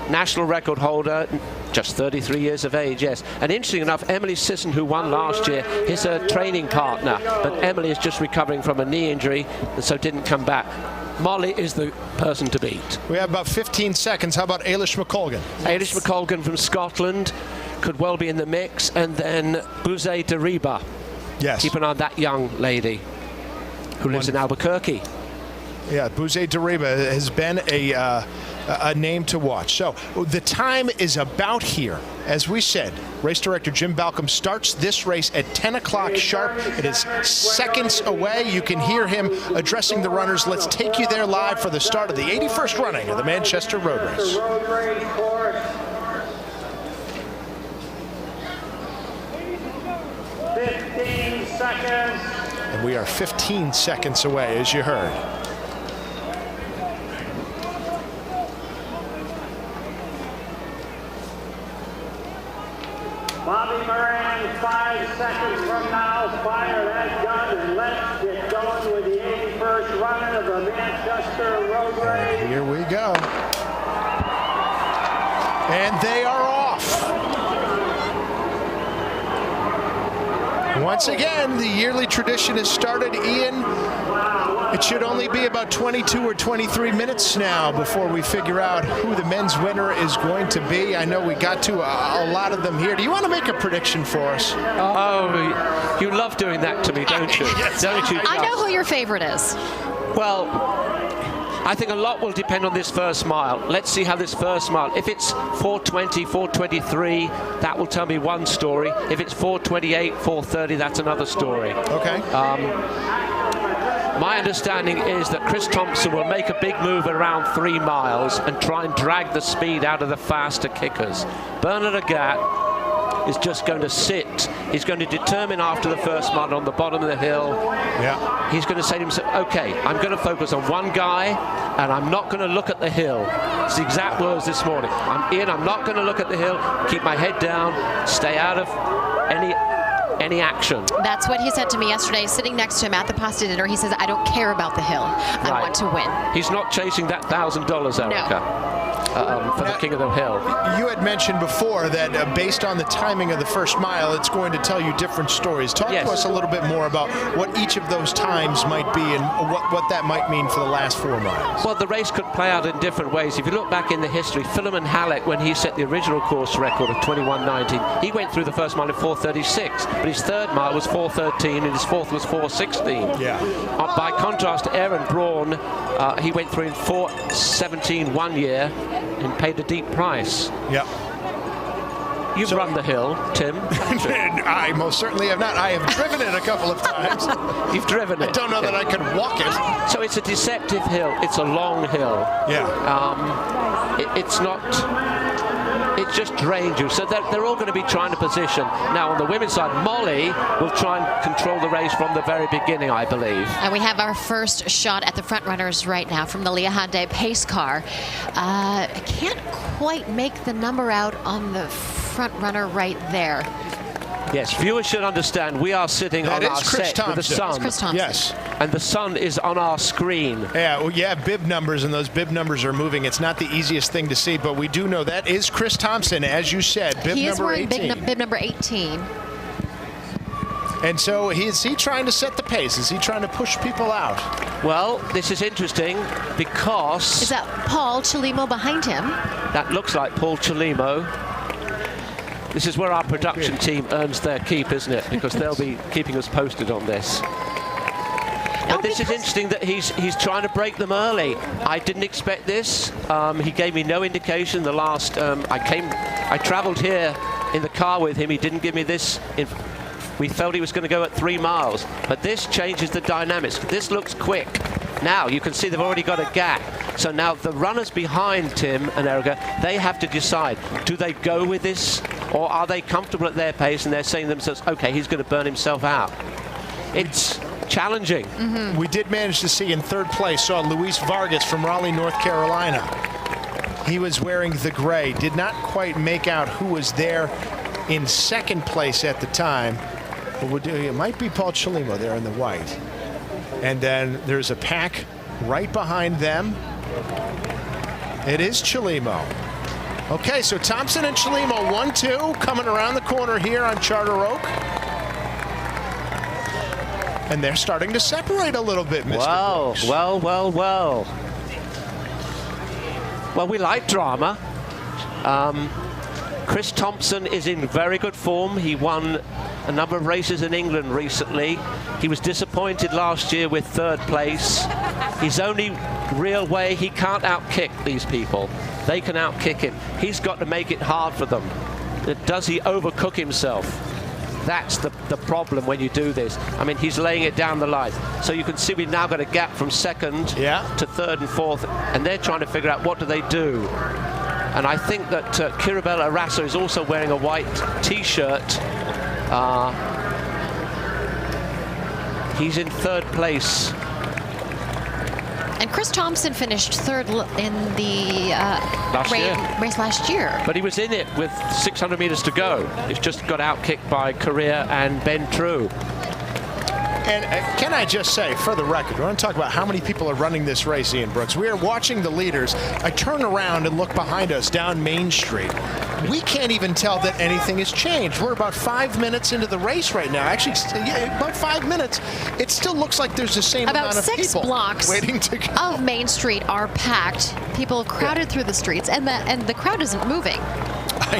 National record holder, just 33 years of age, yes. And interesting enough, Emily Sisson, who won last year, is her training partner. But Emily is just recovering from a knee injury, and so didn't come back. Molly is the person to beat. We have about 15 seconds. How about Ailish McColgan? Ailish McColgan from Scotland could well be in the mix. And then Buzet Dariba. Yes. Keep an eye on that young lady who lives in Albuquerque. Yeah, Buzet Dariba has been a name to watch. So the time is about here. As we said, race director Jim Balcom starts this race at 10 o'clock sharp. It is seconds away. You can hear him addressing the runners. Let's take you there live for the start of the 81st running of the Manchester Road Race. 15 seconds. And we are 15 seconds away, as you heard. Bobby Moran, 5 seconds from now, fire that gun and let's get going with the 81st running of the Manchester Road Race. And here we go. And they are off. Once again, the yearly tradition has started. Ian, it should only be about 22 or 23 minutes now before we figure out who the men's winner is going to be. I know we got to a lot of them here. Do you want to make a prediction for us? Oh, you love doing that to me, don't you? Yes, don't you? I know who your favorite is. Well, I think a lot will depend on this first mile. Let's see how this first mile, if it's 4:20, 4:23, that will tell me one story. If it's 4:28, 4:30, that's another story. Okay. My understanding is that Chris Thompson will make a big move around 3 miles and try and drag the speed out of the faster kickers. Bernard Lagat is just going to sit. He's going to determine after the first mile on the bottom of the hill. Yeah. He's going to say to himself, okay, I'm going to focus on one guy and I'm not going to look at the hill. It's the exact words this morning. I'm not going to look at the hill, keep my head down, stay out of any action. That's what he said to me yesterday, sitting next to him at the pasta dinner. He says, I don't care about the hill. I want to win. He's not chasing that $1,000, Erica. No. for the King of the Hill. You had mentioned before that based on the timing of the first mile, it's going to tell you different stories. Talk to us a little bit more about what each of those times might be and what that might mean for the last 4 miles. Well, the race could play out in different ways. If you look back in the history, Philemon Halleck, when he set the original course record of 21:19, he went through the first mile in 4:36, but his third mile was 4:13 and his fourth was 4:16. Yeah. By contrast, Aaron Braun, he went through in 4:17 one year and paid a deep price. Yeah. You've run the hill, Tim. I most certainly have not. I have driven it a couple of times. You've driven it. I don't know that I could walk it. So it's a deceptive hill. It's a long hill. Yeah. It's not... It just drains you. So they're all going to be trying to position. Now, on the women's side, Molly will try and control the race from the very beginning, I believe. And we have our first shot at the front runners right now from the Leah Hyundai pace car. Can't quite make the number out on the front runner right there. Yes, viewers should understand we are sitting on our set with the sun. It's Chris Thompson. Yes. And the sun is on our screen. Yeah, well, yeah, bib numbers, and those bib numbers are moving. It's not the easiest thing to see, but we do know that is Chris Thompson, as you said, bib he number 18. He is wearing bib number 18. And so is he trying to set the pace? Is he trying to push people out? Well, this is interesting because... Is that Paul Chelimo behind him? That looks like Paul Chelimo. This is where our production team earns their keep, isn't it? Because they'll be keeping us posted on this. But this is interesting that he's trying to break them early. I didn't expect this. He gave me no indication. The last I traveled here in the car with him. He didn't give me this. We felt he was going to go at 3 miles, but this changes the dynamics. This looks quick. Now you can see they've already got a gap. So now the runners behind Tim and Erica, they have to decide, do they go with this or are they comfortable at their pace and they're saying to themselves, okay, he's going to burn himself out. It's challenging. Mm-hmm. We did manage to see in third place, saw Luis Vargas from Raleigh, North Carolina. He was wearing the gray, did not quite make out who was there in second place at the time. But it might be Paul Chelimo there in the white. And then there's a pack right behind them. It is Chelimo. Okay, so Thompson and Chelimo 1-2 coming around the corner here on Charter Oak. And they're starting to separate a little bit, Mr. Brooks. Well, we like drama. Chris Thompson is in very good form. He won a number of races in England recently. He was disappointed last year with third place. His only real way, he can't outkick these people. They can outkick him. He's got to make it hard for them. Does he overcook himself? That's the problem when you do this. I mean, he's laying it down the line. So you can see we've now got a gap from second to third and fourth, and they're trying to figure out what do they do. And I think that Kirabella Arasso is also wearing a white T-shirt. He's in third place. And Chris Thompson finished third in the race last year. But he was in it with 600 meters to go. He's just got outkicked by Correa and Ben True. And can I just say, for the record, we want to talk about how many people are running this race, Ian Brooks. We are watching the leaders. I turn around and look behind us down Main Street. We can't even tell that anything has changed. We're about 5 minutes into the race right now. Actually, about 5 minutes. It still looks like there's the same amount of people. About 6 blocks waiting to go. Of Main Street are packed. People have crowded through the streets, and the crowd isn't moving. I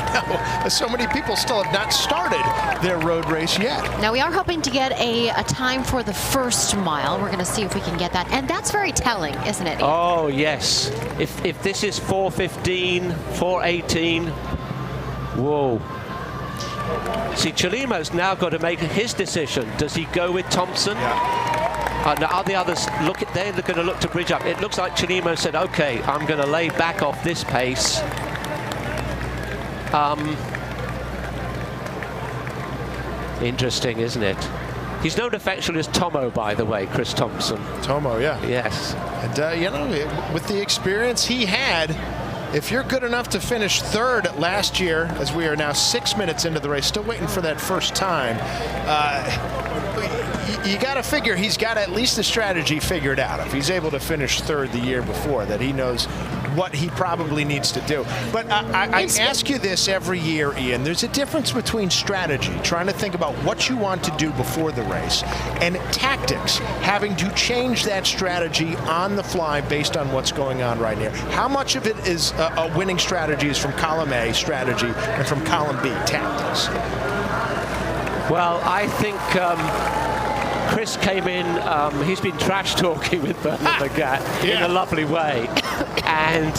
know. So many people still have not started their road race yet. Now, we are hoping to get a time for the first mile. We're going to see if we can get that. And that's very telling, isn't it? Oh, yes. If this is 4:15, 4:18, whoa. See, Chelimo's now got to make his decision. Does he go with Thompson? Now, are the others, they're going to look to bridge up. It looks like Chelimo said, okay, I'm going to lay back off this pace. Interesting, isn't it? He's known affectionately as Tomo, by the way, Chris Thompson. Tomo, yeah. Yes. And, you know, with the experience he had, if you're good enough to finish third last year, as we are now 6 minutes into the race, still waiting for that first time, you got to figure he's got at least the strategy figured out. If he's able to finish third the year before, that he knows what he probably needs to do. But I ask you this every year, Ian. There's a difference between strategy, trying to think about what you want to do before the race, and tactics, having to change that strategy on the fly based on what's going on right here. How much of it is a winning strategy is from column A, strategy, and from column B, tactics? Well, I think Chris came in, he's been trash talking with Bernard Lagat in a lovely way. And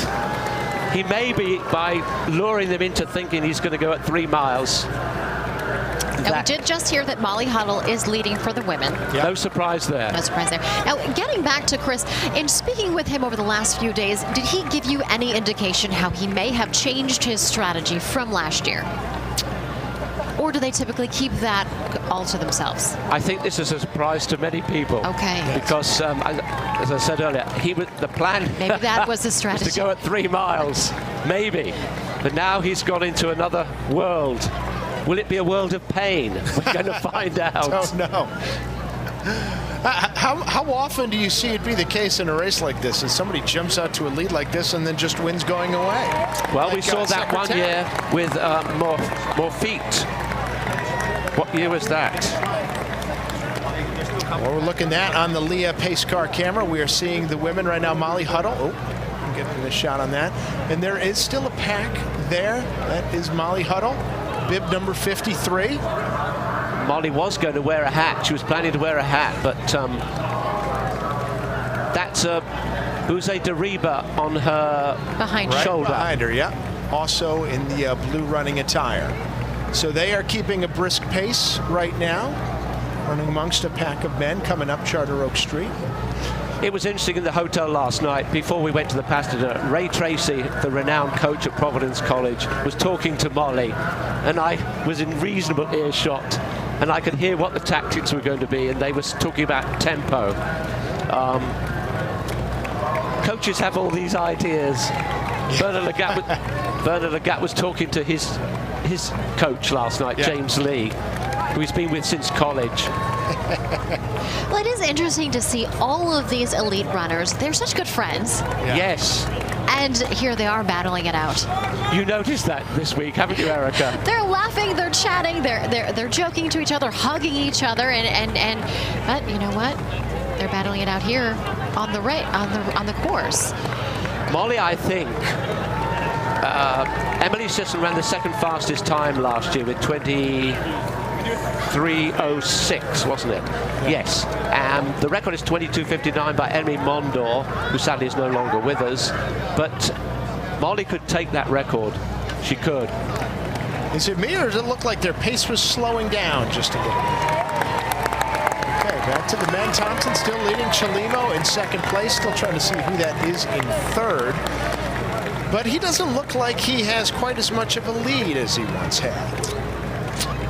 he may be, by luring them into thinking he's going to go at 3 miles. Now, we did just hear that Molly Huddle is leading for the women. No surprise there. No surprise there. Now, getting back to Chris, in speaking with him over the last few days, did he give you any indication how he may have changed his strategy from last year? Or do they typically keep that all to themselves? I think this is a surprise to many people. Okay. Because, as I said earlier, the plan maybe that was the strategy. was to go at 3 miles, maybe. But now he's gone into another world. Will it be a world of pain? We're going to find out. Oh, no. How often do you see it be the case in a race like this, as somebody jumps out to a lead like this and then just wins going away? Well, we saw that one year with more feet. What year was that? Well, we're looking at on the Leah pace car camera. We are seeing the women right now. Molly Huddle. Oh, I'm getting a shot on that. And there is still a pack there. That is Molly Huddle, bib number 53. Molly was going to wear a hat. She was planning to wear a hat, but that's Bouze de Riba on her shoulder. Behind her, yeah. Also in the blue running attire. So they are keeping a brisk pace right now, running amongst a pack of men coming up Charter Oak Street. It was interesting in the hotel last night, before we went to the pasta dinner, Ray Tracy, the renowned coach at Providence College, was talking to Molly, and I was in reasonable earshot, and I could hear what the tactics were going to be, and they were talking about tempo. Coaches have all these ideas. Bernard Lagat was talking to his coach last night, James Lee, who he's been with since college. Well, it is interesting to see all of these elite runners. They're such good friends. Yes. And here they are battling it out. You noticed that this week, haven't you, Erica? They're laughing, they're chatting, they're joking to each other, hugging each other, but you know what? They're battling it out here on the course. Molly, I think, Emily Sisson ran the second fastest time last year with 23:06, wasn't it? Yes. The record is 22:59 by Emily Mondor, who sadly is no longer with us. But Molly could take that record. She could. Is it me, or does it look like their pace was slowing down just a little bit? Okay, back to the men. Thompson still leading. Chelimo in second place. Still trying to see who that is in third. But he doesn't look like he has quite as much of a lead as he once had.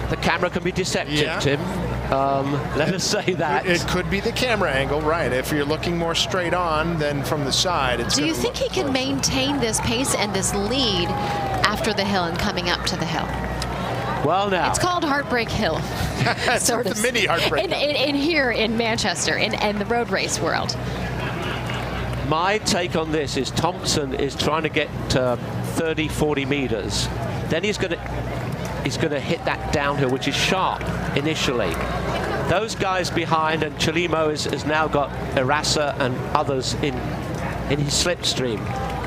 The camera can be deceptive, Tim. Let us say that. It could be the camera angle, right? If you're looking more straight on than from the side. It's Do you think he can maintain this pace and this lead after the hill and coming up to the hill? Well, now. It's called Heartbreak Hill. It's the mini Heartbreak Hill. In here in Manchester, in the road race world. My take on this is Thompson is trying to get 30, 40 meters. Then he's going to hit that downhill, which is sharp initially. Those guys behind, and Chelimo has now got Erasa and others in his slipstream.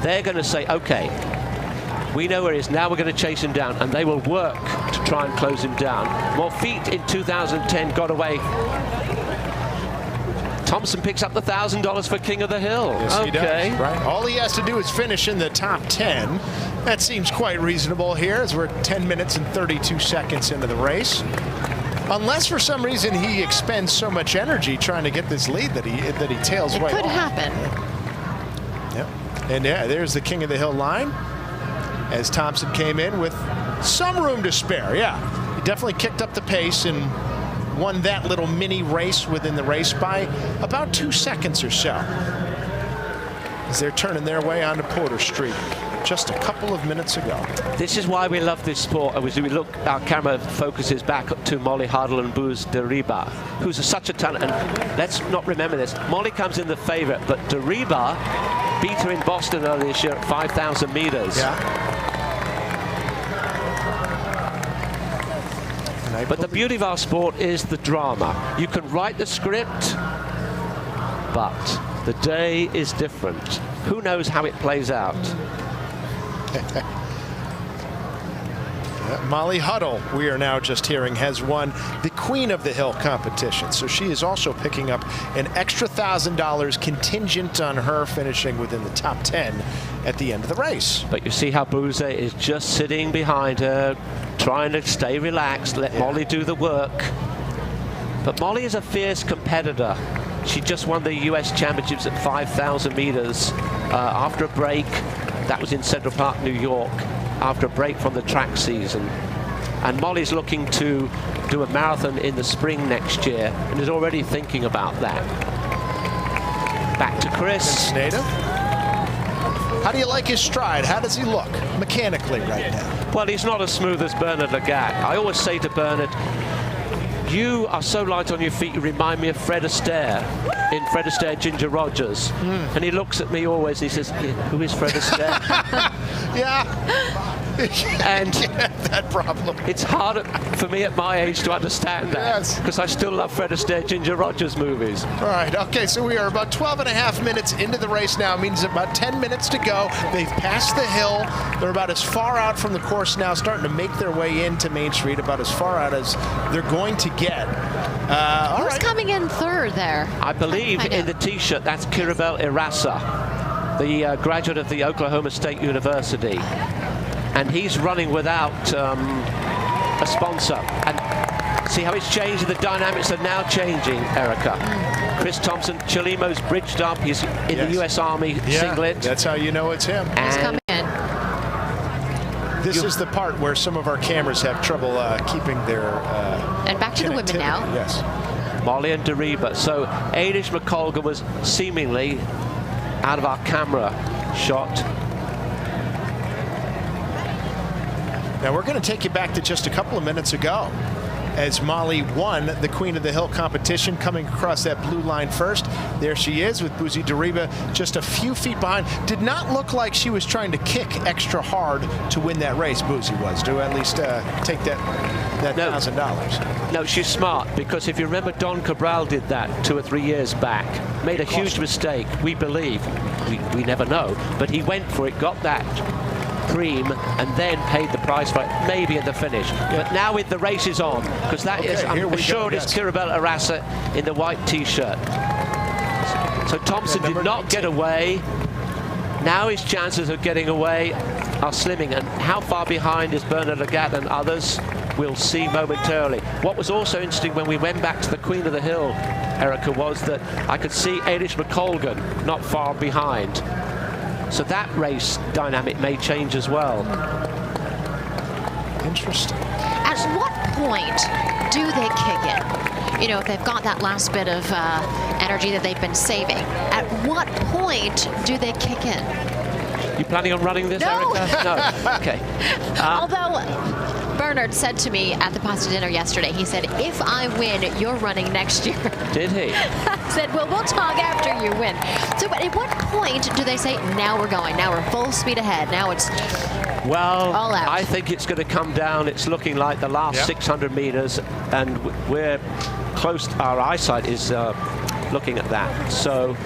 They're going to say, okay, we know where he is. Now we're going to chase him down, and they will work to try and close him down. Morfitt in 2010 got away. Thompson picks up the $1,000 for King of the Hill. Yes, he does. Right. All he has to do is finish in the top 10. That seems quite reasonable here, as we're 10 minutes and 32 seconds into the race. Unless for some reason he expends so much energy trying to get this lead that he tails way off. It could happen. Yep. And yeah, there's the King of the Hill line, as Thompson came in with some room to spare. Yeah, he definitely kicked up the pace and won that little mini race within the race by about 2 seconds or so, as they're turning their way onto Porter Street just a couple of minutes ago. This is why we love this sport. As we look, our camera focuses back to Molly Huddle and Bouze de Riba, who's such a talent. And let's not remember this. Molly comes in the favorite, but de Riba beat her in Boston earlier this year at 5,000 meters. Yeah. But the beauty of our sport is the drama. You can write the script, but the day is different. Who knows how it plays out? Molly Huddle, we are now just hearing, has won the Queen of the Hill competition. So she is also picking up an extra $1,000 contingent on her finishing within the top 10 at the end of the race. But you see how Boozer is just sitting behind her, trying to stay relaxed, let Molly do the work. But Molly is a fierce competitor. She just won the US Championships at 5,000 meters after a break. That was in Central Park, New York, after a break from the track season. And Molly's looking to do a marathon in the spring next year and is already thinking about that. Back to Chris. Native. How do you like his stride? How does he look mechanically right now? Well, he's not as smooth as Bernard Lagat. I always say to Bernard, you are so light on your feet, you remind me of Fred Astaire in Fred Astaire, Ginger Rogers. And he looks at me always, he says, who is Fred Astaire? Yeah. And that problem. It's harder for me at my age to understand that, because I still love Fred Astaire, Ginger Rogers movies. All right, okay, so we are about 12 and a half minutes into the race now. It means about 10 minutes to go. They've passed the hill. They're about as far out from the course now, starting to make their way into Main Street, about as far out as they're going to get. Who's coming in third there? I believe in the T-shirt, that's Kiribel Irasa, the graduate of the Oklahoma State University. And he's running without a sponsor. And see how it's changed? The dynamics are now changing, Erica. Chris Thompson, Chalimo's bridged up. He's in the U.S. Army singlet. That's how you know it's him. He's coming in. This is the part where some of our cameras have trouble keeping their and back to the women now. Yes. Molly and Dariba. So Aidish McColgan was seemingly out of our camera shot. Now we're going to take you back to just a couple of minutes ago as Molly won the Queen of the Hill competition, coming across that blue line first. There she is with Boozy Dariba just a few feet behind. Did not look like she was trying to kick extra hard to win that race, Boozy was, to at least take that $1,000. No, she's smart, because if you remember, Don Cabral did that 2 or 3 years back. Made a huge mistake, we believe. We never know. But he went for it, got that cream, and then paid the price for it, maybe at the finish. But now with the races on, because that is, I'm sure it's Kiribel Irasa in the white T-shirt. So Thompson did not get away. Now his chances of getting away are slimming. And how far behind is Bernard Lagat and others? We'll see momentarily. What was also interesting when we went back to the Queen of the Hill, Erica, was that I could see Aidish McColgan not far behind. So that race dynamic may change as well. Interesting. At what point do they kick in? You know, if they've got that last bit of energy that they've been saving, at what point do they kick in? You planning on running this, No. Erica? No. Okay. Although Bernard said to me at the pasta dinner yesterday, he said, if I win, you're running next year. Did he? I said, well, we'll talk after you win. So at what point do they say, now we're going, now we're full speed ahead, now it's well, all out? I think it's going to come down. It's looking like the last 600 meters, and we're close. Our eyesight is looking at that. So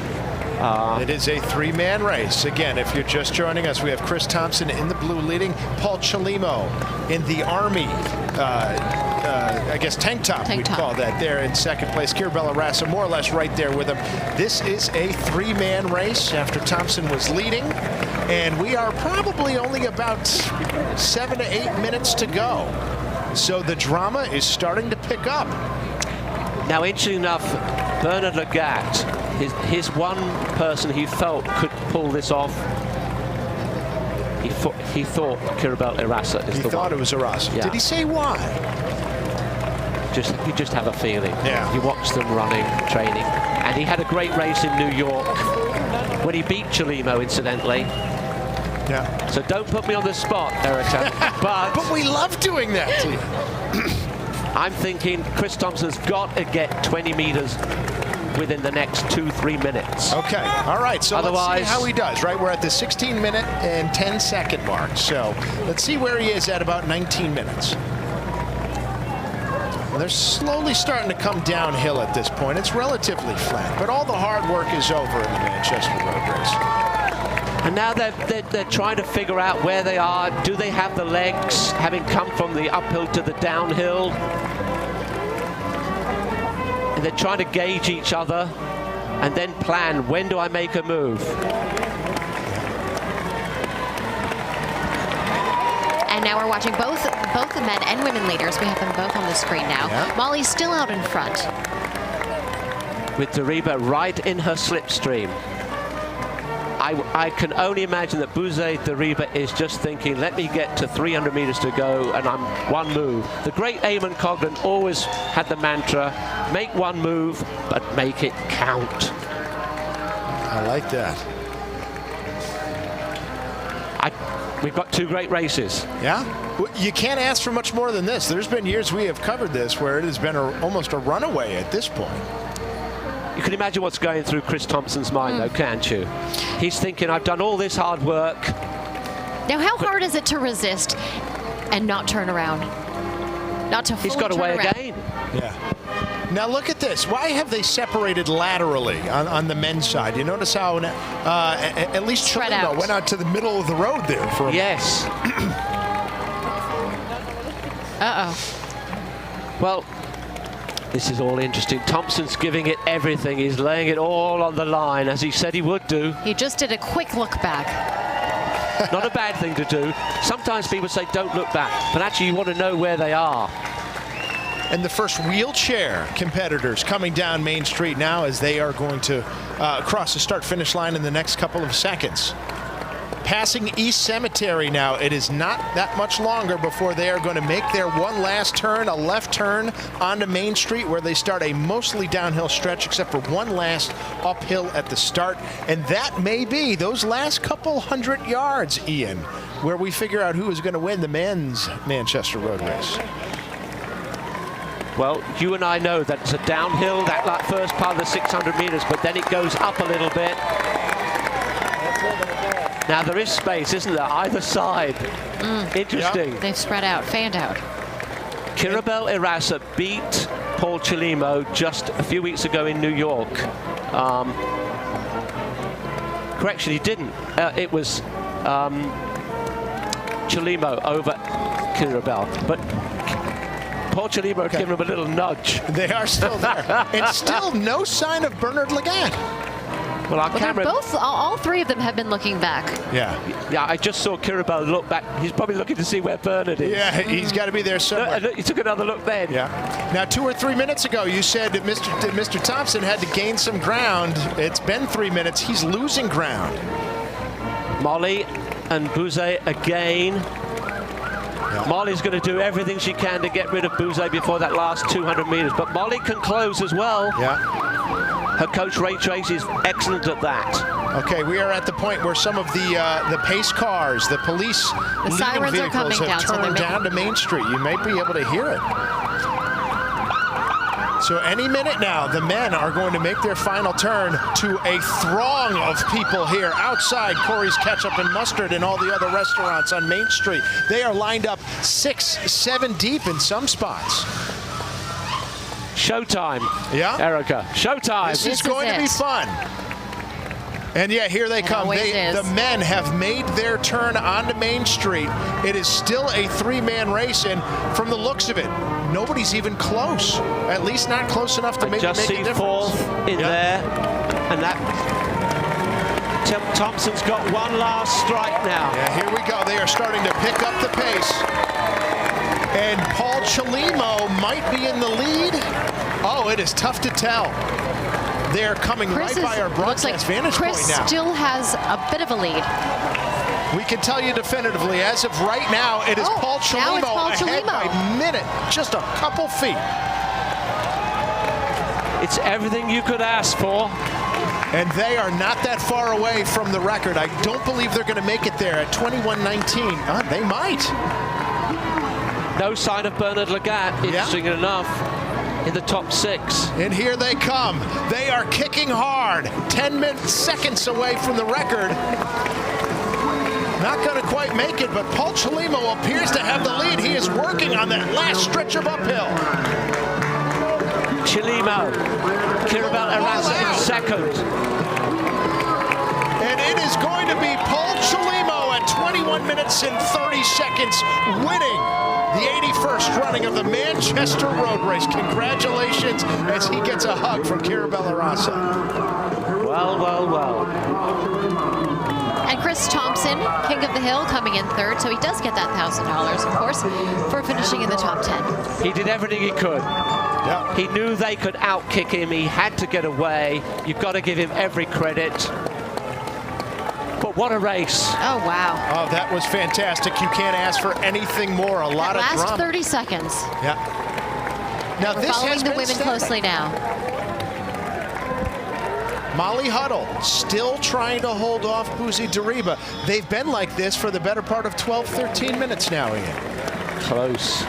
it is a three-man race. Again, if you're just joining us, we have Chris Thompson in the blue leading, Paul Chalimo in the Army, I guess tank top, we'd call that, there in second place. Kiribel Irasa more or less right there with him. This is a three-man race after Thompson was leading, and we are probably only about 7 to 8 minutes to go. So the drama is starting to pick up. Now, interesting enough, Bernard Lagat, his one person he felt could pull this off, he thought Kiribel Irasa is the one. He thought it was Irasa. Yeah. Did he say why? You just have a feeling. Yeah. You watch them running, training. And he had a great race in New York when he beat Chalimo, incidentally. Yeah. So don't put me on the spot, Erica. But we love doing that to you. I'm thinking Chris Thompson's got to get 20 meters within the next 2-3 minutes. Okay, all right, so Otherwise, let's see how he does, right? We're at the 16-minute and 10-second mark, so let's see where he is at about 19 minutes. Well, they're slowly starting to come downhill at this point. It's relatively flat, but all the hard work is over in the Manchester Road Race. And now they're trying to figure out where they are. Do they have the legs, having come from the uphill to the downhill? And they're trying to gauge each other and then plan, when do I make a move? And now we're watching both the men and women leaders. We have them both on the screen now. Yeah. Molly's still out in front. With Dariba right in her slipstream. I can only imagine that Bouzé Dariba is just thinking, let me get to 300 meters to go and I'm one move. The great Eamon Coglan always had the mantra, make one move, but make it count. I like that. We've got two great races. Yeah? You can't ask for much more than this. There's been years we have covered this where it has been almost a runaway at this point. You can imagine what's going through Chris Thompson's mind, though, can't you? He's thinking, I've done all this hard work. Now, how hard is it to resist and not turn around? Not to fully He's got away again. Yeah. Now look at this. Why have they separated laterally on the men's side? You notice how at least Chelimo went out to the middle of the road there for a Yes. Uh-oh. Well, this is all interesting. Thompson's giving it everything. He's laying it all on the line, as he said he would do. He just did a quick look back. Not a bad thing to do. Sometimes people say don't look back, but actually you want to know where they are. And the first wheelchair competitors coming down Main Street now as they are going to cross the start-finish line in the next couple of seconds. Passing East Cemetery now, it is not that much longer before they are going to make their one last turn, a left turn onto Main Street, where they start a mostly downhill stretch except for one last uphill at the start. And that may be those last couple hundred yards, Ian, where we figure out who is going to win the men's Manchester Road Race. Well, you and I know that it's a downhill, that first part of the 600 meters, but then it goes up a little bit. Now there is space, isn't there, either side? Interesting. Yep. They've spread out, fanned out. Kirabel Irasa beat Paul Chelimo just a few weeks ago in New York. Correction, he didn't. It was Chelimo over Kirabel, but Paul Chelimo gave him a little nudge. They are still there. And still no sign of Bernard Lagat. Well, our camera... all three of them have been looking back. Yeah. Yeah, I just saw Kirabel look back. He's probably looking to see where Bernard is. Yeah, he's got to be there somewhere. Look, he took another look then. Yeah. Now, 2 or 3 minutes ago, you said that Mr. Thompson had to gain some ground. It's been 3 minutes. He's losing ground. Molly and Bouzé again. Yeah. Molly's going to do everything she can to get rid of Bouzé before that last 200 meters, but Molly can close as well. Yeah. Her coach, Ray Tracy, is excellent at that. Okay, we are at the point where some of the pace cars, the police leading vehicles have turned down to Main Street. You might be able to hear it. So any minute now, the men are going to make their final turn to a throng of people here outside Corey's Ketchup and Mustard and all the other restaurants on Main Street. They are lined up 6, 7 deep in some spots. Showtime. Yeah. Erica. Showtime. This is going to be fun. And yeah, here they come. The men have made their turn onto Main Street. It is still a 3-man race, and from the looks of it, nobody's even close. At least not close enough to maybe make a difference. Just see fourth in there, and that Thompson's got one last strike now. Yeah, here we go. They are starting to pick up the pace. And Paul Chelimo might be in the lead. Oh, it is tough to tell. They're coming right by our broadcast vantage point now. Chris still has a bit of a lead. We can tell you definitively, as of right now, it is Paul Chelimo ahead by a minute, just a couple feet. It's everything you could ask for. And they are not that far away from the record. I don't believe they're going to make it there at 21:19. They might. No sign of Bernard Lagat, interesting enough. in the top 6. And here they come. They are kicking hard. 10 seconds away from the record. Not going to quite make it, but Paul Chelimo appears to have the lead. He is working on that last stretch of uphill. Chelimo, Kiribel Arasa in second. And it is going to be Paul Chelimo at 21 minutes and 30 seconds winning the 81st running of the Manchester Road Race. Congratulations as he gets a hug from Kiribel Arasa. Well, well, well. And Chris Thompson, King of the Hill, coming in third, so he does get that $1,000, of course, for finishing in the top 10. He did everything he could. Yep. He knew they could outkick him. He had to get away. You've got to give him every credit. But what a race. Oh, wow. Oh, that was fantastic. You can't ask for anything more. A lot of drama. Last 30 seconds. Yeah. Now, We're this following has the been women closely now. Molly Huddle still trying to hold off Buzi Dariba. They've been like this for the better part of 12, 13 minutes now, Ian. Close.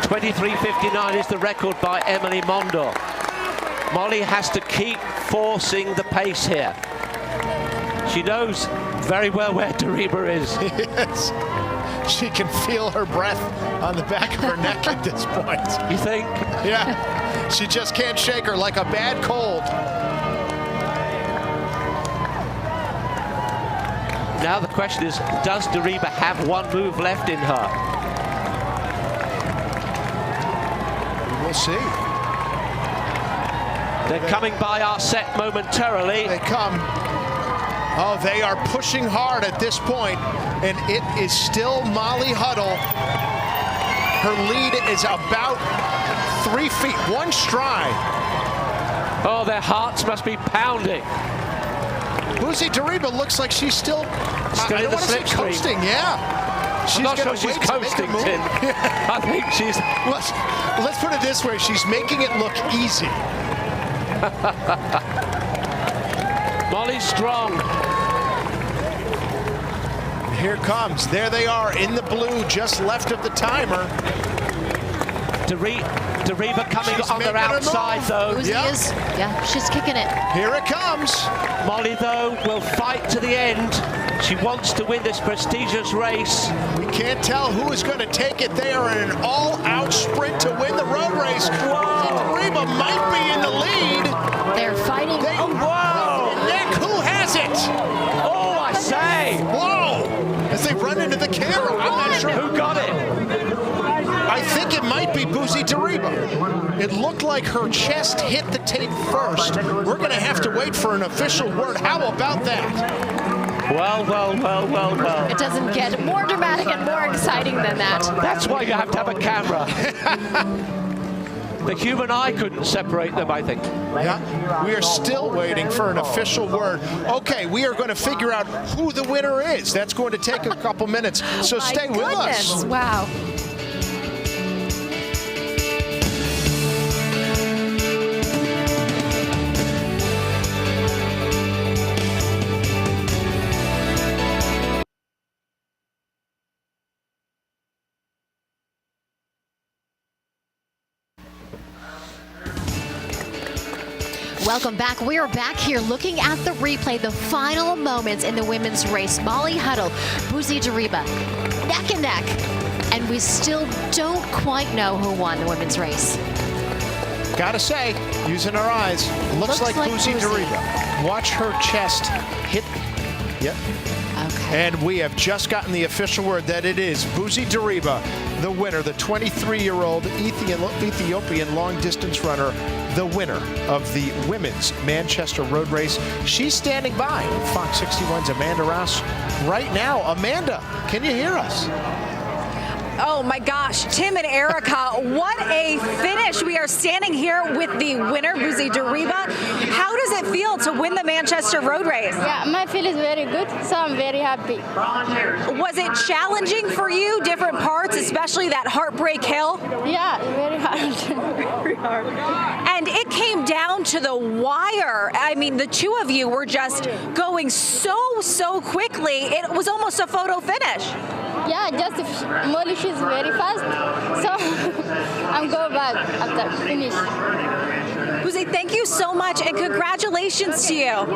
23:59 is the record by Emily Mondor. Molly has to keep forcing the pace here. She knows very well where Dariba is. Yes. She can feel her breath on the back of her neck at this point. You think? Yeah. She just can't shake her like a bad cold. Now the question is, does Dariba have one move left in her? We'll see. They're coming by our set momentarily. They come. Oh, they are pushing hard at this point, and it is still Molly Huddle. Her lead is about 3 feet, one stride. Oh, their hearts must be pounding. Buzi Dariba looks like she's still in the slipstream. coasting, yeah. I'm not sure she's coasting, Tim. I think she's... Let's put it this way, she's making it look easy. Molly's strong. Here comes. There they are in the blue, just left of the timer. Dariba coming on their outside, though. Yeah, she's kicking it. Here it comes. Molly, though, will fight to the end. She wants to win this prestigious race. We can't tell who is going to take it. They are in an all-out sprint to win the road race. Dariba might be in the lead. They're fighting. Whoa! Nick, who has it? Oh, I say! Whoa! As they run into the camera, I'm not sure who got it. I think it might be Buzi Dariba. It looked like her chest hit the tape first. We're going to have to wait for an official word. How about that? Well. It doesn't get more dramatic and more exciting than that. That's why you have to have a camera. The human eye couldn't separate them, I think. Yeah, we are still waiting for an official word. Okay, we are going to figure out who the winner is. That's going to take a couple minutes, so stay with us. Wow. Welcome back. We are back here looking at the replay, the final moments in the women's race. Molly Huddle, Buzi Dariba, neck and neck. And we still don't quite know who won the women's race. Gotta say, using our eyes, looks like Buzi Dariba. Watch her chest hit. Yep. Okay. And we have just gotten the official word that it is Buzi Dariba, the winner, the 23-year-old Ethiopian long-distance runner, the winner of the women's Manchester Road Race. She's standing by Fox 61's Amanda Rouse right now. Amanda, can you hear us? Oh my gosh, Tim and Erica, what a finish. We are standing here with the winner, Buzi Dariba. How does it feel to win the Manchester Road Race? Yeah, my feel is very good, so I'm very happy. Was it challenging for you, different parts, especially that Heartbreak Hill? Yeah, very hard. Very hard. And it came down to the wire. I mean, the two of you were just going so quickly. It was almost a photo finish. Yeah, just Molly, she's very fast. So I'm going back after finish. Bouzy, thank you so much and congratulations to you.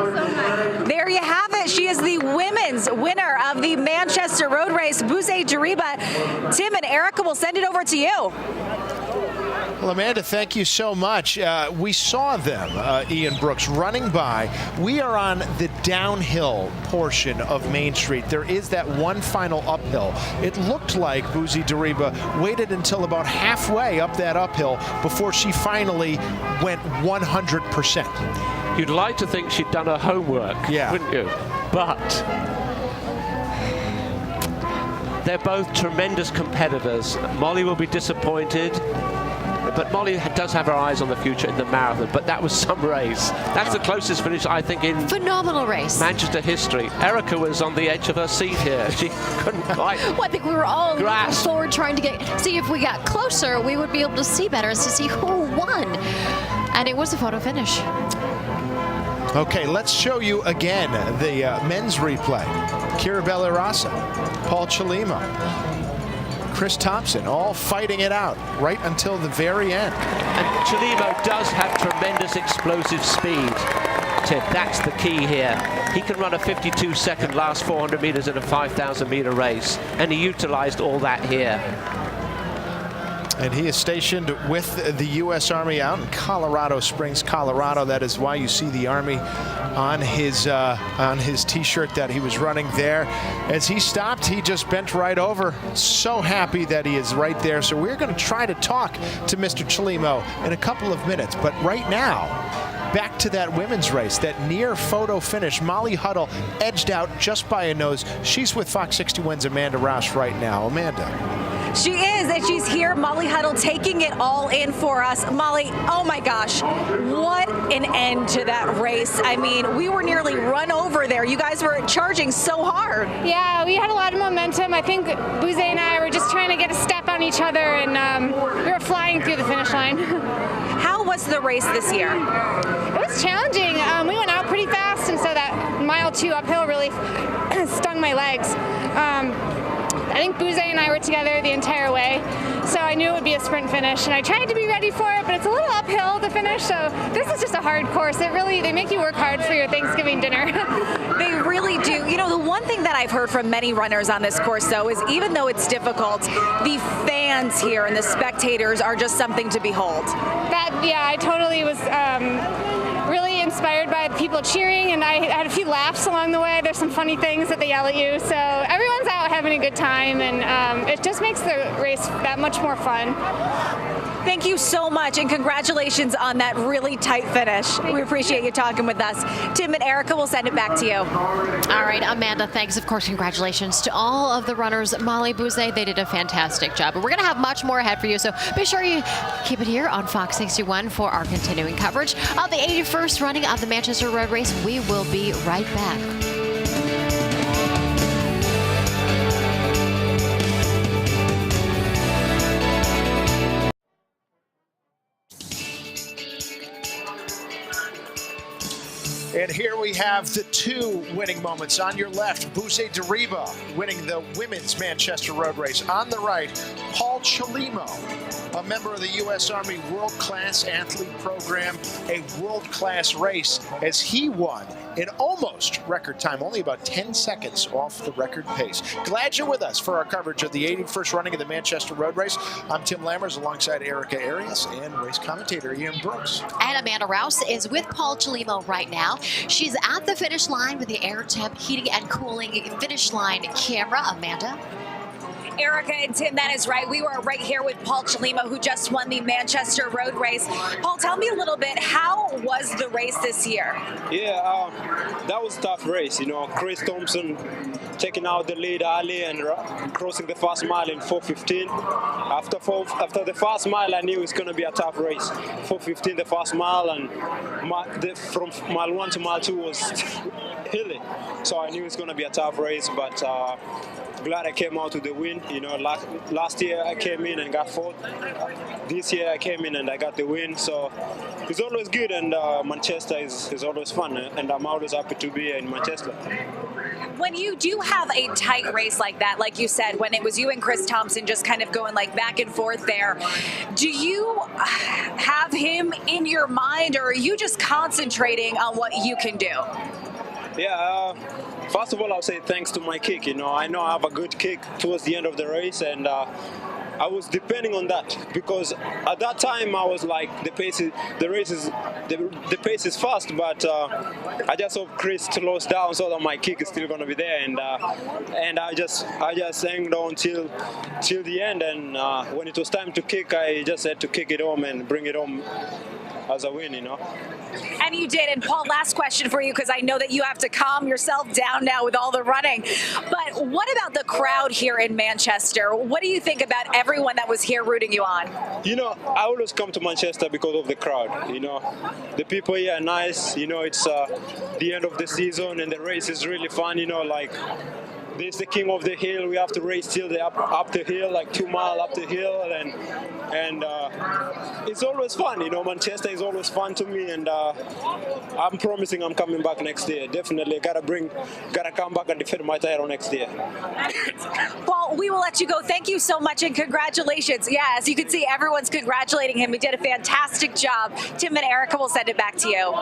There you have it. She is the women's winner of the Manchester Road Race. Bouzy Dariba. Tim and Erica will send it over to you. Well, Amanda, thank you so much. We saw them, Ian Brooks, running by. We are on the downhill portion of Main Street. There is that one final uphill. It looked like Bouzy Dariba waited until about halfway up that uphill before she finally went 100%. You'd like to think she'd done her homework, wouldn't you? But they're both tremendous competitors. Molly will be disappointed. But Molly does have her eyes on the future in the marathon, but that was some race. That's the closest finish, I think, in phenomenal race Manchester history. Erica was on the edge of her seat here. She couldn't quite well, I think we were all grasp. looking forward trying to see if we got closer, we would be able to see better, to see who won. And it was a photo finish. Okay, let's show you again the men's replay. Kira Bellarasa, Paul Chelimo, Chris Thompson, all fighting it out right until the very end. And Chelimo does have tremendous explosive speed, Tim. That's the key here. He can run a 52-second last 400 meters in a 5,000-meter race, and he utilized all that here. And he is stationed with the U.S. Army out in Colorado Springs, Colorado. That is why you see the Army on his T-shirt that he was running there. As he stopped, he just bent right over. So happy that he is right there. So we're going to try to talk to Mr. Chelimo in a couple of minutes. But right now, back to that women's race, that near photo finish. Molly Huddle edged out just by a nose. She's with Fox 61's Amanda Roush right now. Amanda. She is, and she's here, Molly Huddle, taking it all in for us. Molly, oh my gosh, what an end to that race. I mean, we were nearly run over there. You guys were charging so hard. Yeah, we had a lot of momentum. I think Bouzy and I were just trying to get a step on each other, and we were flying through the finish line. How was the race this year? It was challenging. We went out pretty fast, and so that mile 2 uphill really stung my legs. I think Bouzy and I were together the entire way, so I knew it would be a sprint finish, and I tried to be ready for it, but it's a little uphill to finish, so this is just a hard course. They make you work hard for your Thanksgiving dinner. They really do. You know, the one thing that I've heard from many runners on this course, though, is even though it's difficult, the fans here and the spectators are just something to behold. I totally was really inspired by the people cheering, and I had a few laughs along the way. There's some funny things that they yell at you, so everyone's out having a good time, and it just makes the race that much more fun. Thank you so much, and congratulations on that really tight finish. We appreciate you talking with us. Tim and Erica will send it back to you. All right, Amanda, thanks. Of course, congratulations to all of the runners. Molly, Bouzy, they did a fantastic job. And we're going to have much more ahead for you, so be sure you keep it here on Fox 61 for our continuing coverage of the 81st running of the Manchester Road Race. We will be right back. And here we have the 2 winning moments. On your left, Bouzy Dariba winning the women's Manchester Road Race. On the right, Paul Chelimo, a member of the U.S. Army World Class Athlete Program, a world-class race as he won in almost record time, only about 10 seconds off the record pace. Glad you're with us for our coverage of the 81st running of the Manchester Road Race. I'm Tim Lammers alongside Erica Arias and race commentator Ian Brooks. And Amanda Roush is with Paul Chelimo right now. She's at the finish line with the air temp heating and cooling finish line camera. Amanda? Erica and Tim, that is right. We were right here with Paul Chelimo, who just won the Manchester Road Race. Paul, tell me a little bit, how was the race this year? Yeah, that was a tough race. You know, Chris Thompson taking out the lead early and crossing the first mile in 4:15. After the first mile, I knew it was going to be a tough race. 4:15 the first mile, and from mile 1 to mile 2 was hilly. So I knew it was going to be a tough race, but glad I came out with the win. You know, last year I came in and got 4th. This year I came in and I got the win. So it's always good, and Manchester is always fun, and I'm always happy to be in Manchester. When you do have a tight race like that, like you said, when it was you and Chris Thompson just kind of going like back and forth there, do you have him in your mind, or are you just concentrating on what you can do? Yeah, first of all, I'll say thanks to my kick. You know I have a good kick towards the end of the race, and I was depending on that, because at that time I was like, the pace is fast, but I just hope Chris slows down so that my kick is still going to be there, and I just hanged on till the end, and when it was time to kick, I just had to kick it home and bring it home as a win, you know. And you did. And Paul, last question for you, because I know that you have to calm yourself down now with all the running. But what about the crowd here in Manchester? What do you think about everyone that was here rooting you on? You know, I always come to Manchester because of the crowd. You know, the people here are nice. You know, it's the end of the season and the race is really fun. You know, like, this is the king of the hill. We have to race till up the hill, like 2 miles up the hill, and it's always fun. You know, Manchester is always fun to me, and I'm promising I'm coming back next year. Definitely, gotta come back and defend my title next year. Paul, we will let you go. Thank you so much, and congratulations. Yeah, as you can see, everyone's congratulating him. He did a fantastic job. Tim and Erica will send it back to you.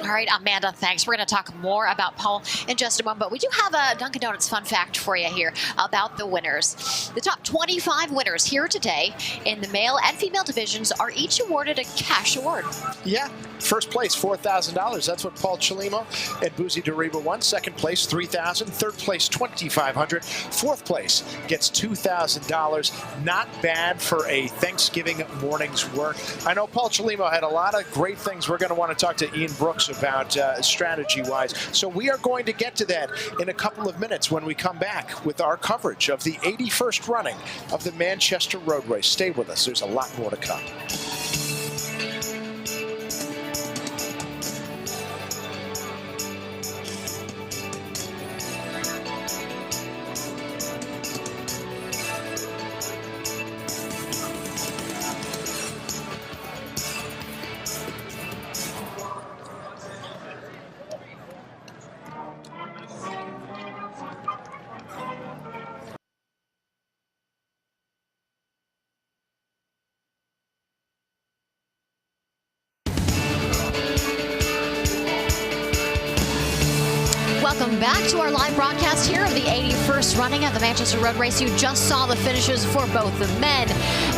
All right, Amanda, thanks. We're going to talk more about Paul in just a moment, but we do have a Dunkin' Donuts fun fact for you here about the winners. The top 25 winners here today in the male and female divisions are each awarded a cash award. Yeah, first place, $4,000. That's what Paul Chelimo and Boozy Dariba won. Second place, $3,000. Third place, $2,500. Fourth place gets $2,000. Not bad for a Thanksgiving morning's work. I know Paul Chelimo had a lot of great things. We're going to want to talk to Ian Brooks about strategy-wise. So we are going to get to that in a couple of minutes when we come back with our coverage of the 81st running of the Manchester Road Race. Stay with us. There's a lot more to come. Welcome back to our live broadcast here of the 81st running of the Manchester Road Race. You just saw the finishes for both the men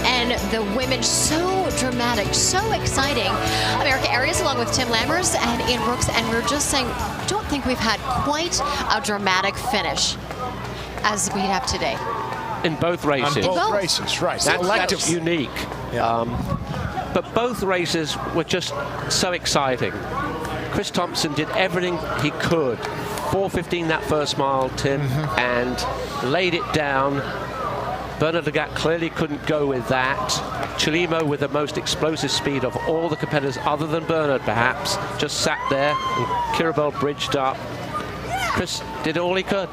and the women. So dramatic, so exciting. I'm Erica Arias along with Tim Lammers and Ian Brooks, and we're just saying, don't think we've had quite a dramatic finish as we have today. In both races. On both races, right. That's unique. Yeah. But both races were just so exciting. Chris Thompson did everything he could. 4:15 that first mile, Tim, and laid it down. Bernard Lagat clearly couldn't go with that. Chelimo, with the most explosive speed of all the competitors, other than Bernard perhaps, just sat there, and Kirabel bridged up. Chris did all he could,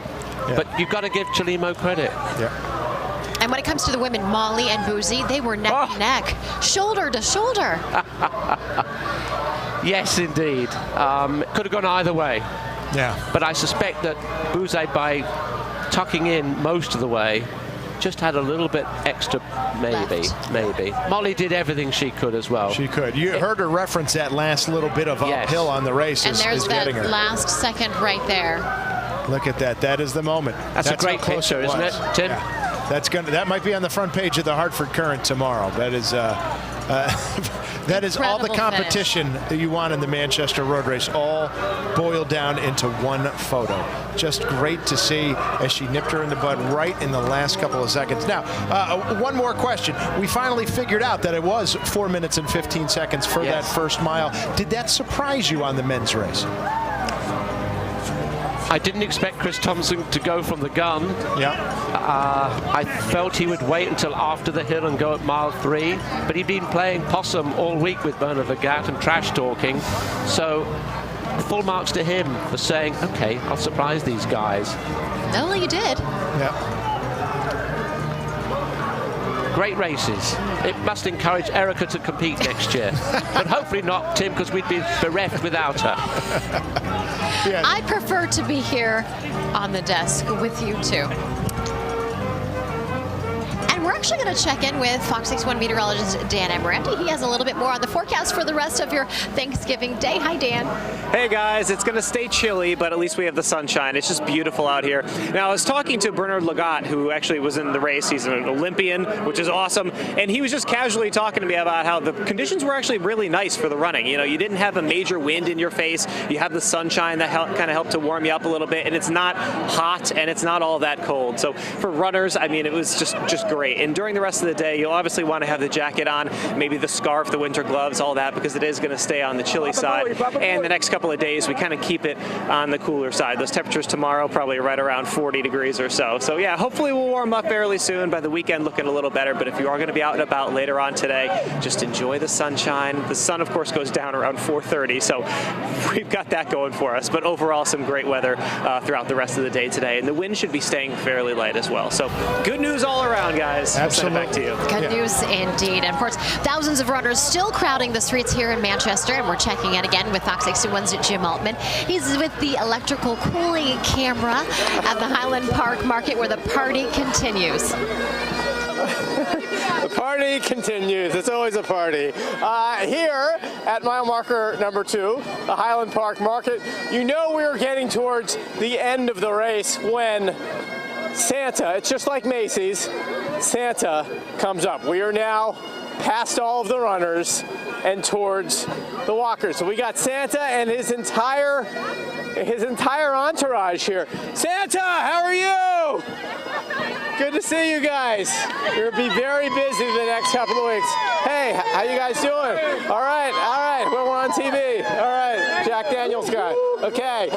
but you've got to give Chelimo credit. Yeah. And when it comes to the women, Molly and Boozy, they were neck to neck, shoulder to shoulder. Yes, indeed. Could have gone either way. Yeah. But I suspect that Boozy, by tucking in most of the way, just had a little bit extra, maybe. Molly did everything she could as well. She could. You heard her reference that last little bit of uphill on the race. And there's that last second right there. Look at that. That is the moment. That's a great picture, isn't it, Tim? Yeah. That might be on the front page of the Hartford Courant tomorrow. That is that is all the competition that you want in the Manchester Road Race, all boiled down into one photo. Just great to see as she nipped her in the bud right in the last couple of seconds. Now, one more question. We finally figured out that it was 4 minutes and 15 seconds for that first mile. Did that surprise you on the men's race? I didn't expect Chris Thompson to go from the gun. Yeah. I felt he would wait until after the hill and go at mile 3, but he'd been playing possum all week with Bernard Lagat and trash talking. So full marks to him for saying, okay, I'll surprise these guys. No, you did. Yeah. great races. It must encourage Erica to compete next year. But hopefully not, Tim, because we'd be bereft without her. I prefer to be here on the desk with you two. And we're actually going to check in with Fox 61 meteorologist Dan Amoranti. He has a little bit more on the forecast for the rest of your Thanksgiving Day. Hi, Dan. Hey guys, it's going to stay chilly, but at least we have the sunshine. It's just beautiful out here. Now, I was talking to Bernard Lagat, who actually was in the race. He's an Olympian, which is awesome. And he was just casually talking to me about how the conditions were actually really nice for the running. You know, you didn't have a major wind in your face. You have the sunshine that kind of helped to warm you up a little bit. And it's not hot and it's not all that cold. So for runners, I mean, it was just great. And during the rest of the day, you'll obviously want to have the jacket on, maybe the scarf, the winter gloves, all that, because it is going to stay on the chilly side. And the next couple of days, we kind of keep it on the cooler side. Those temperatures tomorrow probably right around 40 degrees or so. So yeah, hopefully we'll warm up fairly soon. By the weekend, looking a little better. But if you are going to be out and about later on today, just enjoy the sunshine. The sun, of course, goes down around 4:30, so we've got that going for us. But overall, some great weather throughout the rest of the day today. And the wind should be staying fairly light as well. So good news all around, guys. Absolutely. Back to you. Good news indeed. And of course, thousands of runners still crowding the streets here in Manchester. And we're checking in again with Fox 61's Jim Altman. He's with the electrical cooling camera at the Highland Park Market where the party continues. The party continues. It's always a party. Here at mile marker number 2, the Highland Park Market, you know we're getting towards the end of the race when Santa, it's just like Macy's, Santa comes up. We are now past all of the runners and towards the walkers. So we got Santa and his entire entourage here. Santa, how are you? Good to see you guys. You're gonna be very busy the next couple of weeks. Hey, how you guys doing? All right, we're on TV. All right, Jack Daniels guy. Okay,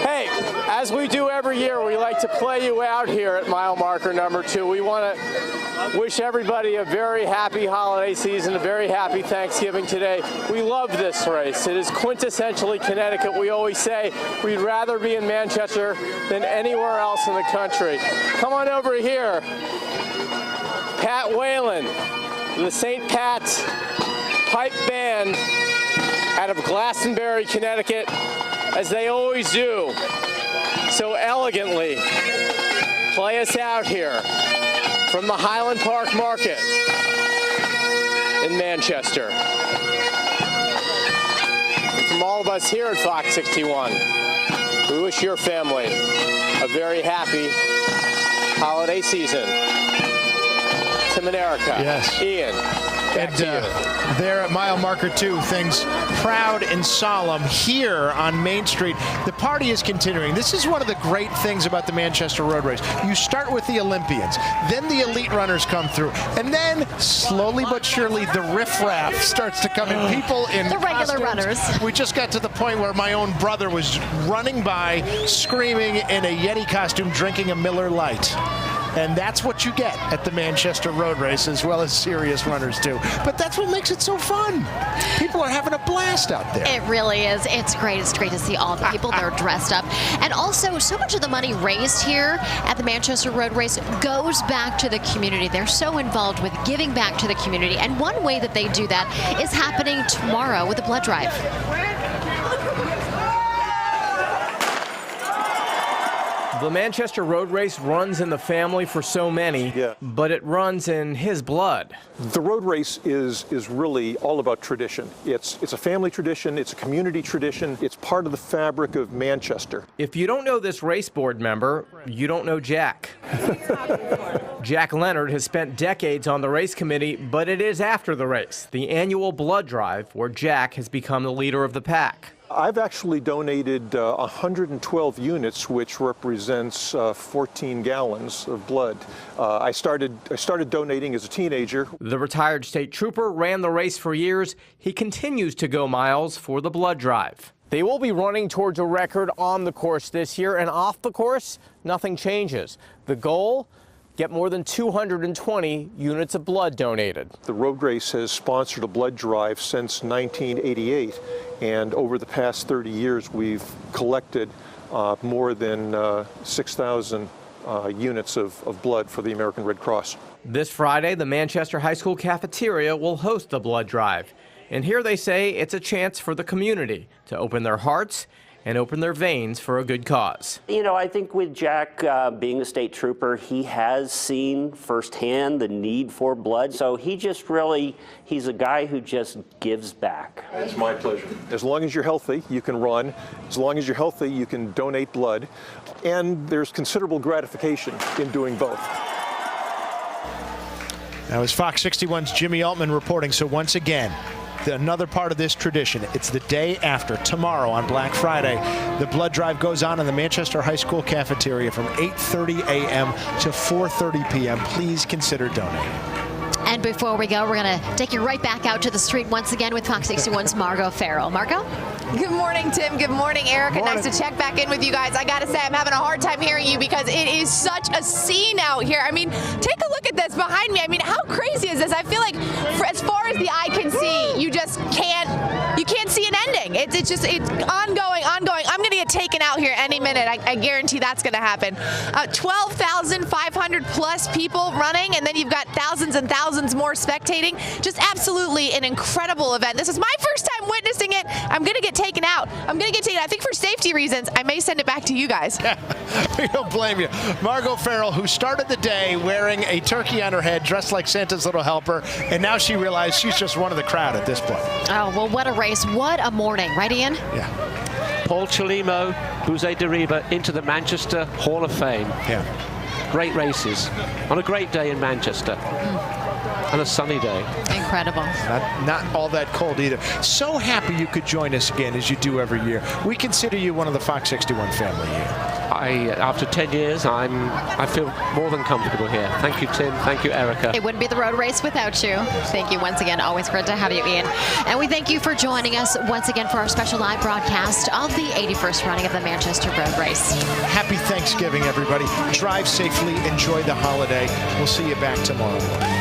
hey, as we do every year, we like to play you out here at mile marker number 2. We want to wish everybody a very happy holiday season, a very happy Thanksgiving today. We love this race. It is quintessentially Connecticut. We always say we'd rather be in Manchester than anywhere else in the country. Come on over here. Pat Whalen, the St. Pat's Pipe Band out of Glastonbury, Connecticut, as they always do, so elegantly play us out here from the Highland Park Market in Manchester. And from all of us here at Fox 61, we wish your family a very happy holiday season. Tim and Erica. Yes. Ian. And there at mile marker 2, things proud and solemn here on Main Street. The party is continuing. This is one of the great things about the Manchester Road Race. You start with the Olympians, then the elite runners come through, and then slowly but surely the riffraff starts to come in. People in the regular costumes. runners. We just got to the point where my own brother was running by, screaming in a Yeti costume, drinking a Miller Lite. And that's what you get at the Manchester Road Race, as well as serious runners too. But that's what makes it so fun. People are having a blast out there. It really is. It's great. It's great to see all the people that are dressed up. And also, so much of the money raised here at the Manchester Road Race goes back to the community. They're so involved with giving back to the community. And one way that they do that is happening tomorrow with a blood drive. The Manchester Road Race runs in the family for so many, but it runs in his blood. The road race is really all about tradition. It's a family tradition, it's a community tradition, it's part of the fabric of Manchester. If you don't know this race board member, you don't know Jack. Jack Leonard has spent decades on the race committee, but it is after the race, the annual blood drive, where Jack has become the leader of the pack. I've actually donated 112 units, which represents 14 gallons of blood. I started donating as a teenager. The retired state trooper ran the race for years. He continues to go miles for the blood drive. They will be running towards a record on the course this year, and off the course, nothing changes. The goal? Get more than 220 units of blood donated. The road race has sponsored a blood drive since 1988, and over the past 30 years we've collected more than 6,000 units of blood for the American Red Cross. This Friday, the Manchester High School cafeteria will host the blood drive. And here they say it's a chance for the community to open their hearts and open their veins for a good cause. You know, I think with Jack being a state trooper, he has seen firsthand the need for blood. So he's a guy who just gives back. It's my pleasure. As long as you're healthy, you can run. As long as you're healthy, you can donate blood. And there's considerable gratification in doing both. That was Fox 61's Jimmy Altman reporting. So once again, another part of this tradition. It's the day after, tomorrow on Black Friday. The blood drive goes on in the Manchester High School cafeteria from 8:30 a.m. to 4:30 p.m. Please consider donating. And before we go, we're going to take you right back out to the street once again with Fox 61's Margot Farrell. Margot? Good morning, Tim. Good morning, Erica. Nice to check back in with you guys. I got to say, I'm having a hard time hearing you because it is such a scene out here. I mean, take a look at this behind me. I mean, how crazy is this? I feel like as far as the eye can see, you can't see an ending. It's ongoing. I'm going to get taken out here any minute. I guarantee that's going to happen. 12,500 plus people running, and then you've got thousands and thousands more spectating. Just absolutely an incredible event. This is my first time witnessing it. I'm going to get taken out. I think for safety reasons, I may send it back to you guys. We don't blame you. Margot Farrell, who started the day wearing a turkey on her head, dressed like Santa's little helper, and now she realized she's just one of the crowd at this point. Oh, well, what a race. What a morning. Right, Ian? Yeah. Paul Chelimo, Buzet Deriba into the Manchester Hall of Fame. Yeah. Great races on a great day in Manchester. On a sunny day. Incredible. Not all that cold either. So happy you could join us again as you do every year. We consider you one of the Fox 61 family here. After 10 years, I feel more than comfortable here. Thank you, Tim. Thank you, Erica. It wouldn't be the road race without you. Thank you once again. Always great to have you, Ian. And we thank you for joining us once again for our special live broadcast of the 81st running of the Manchester Road Race. Happy Thanksgiving, everybody. Drive safely. Enjoy the holiday. We'll see you back tomorrow morning.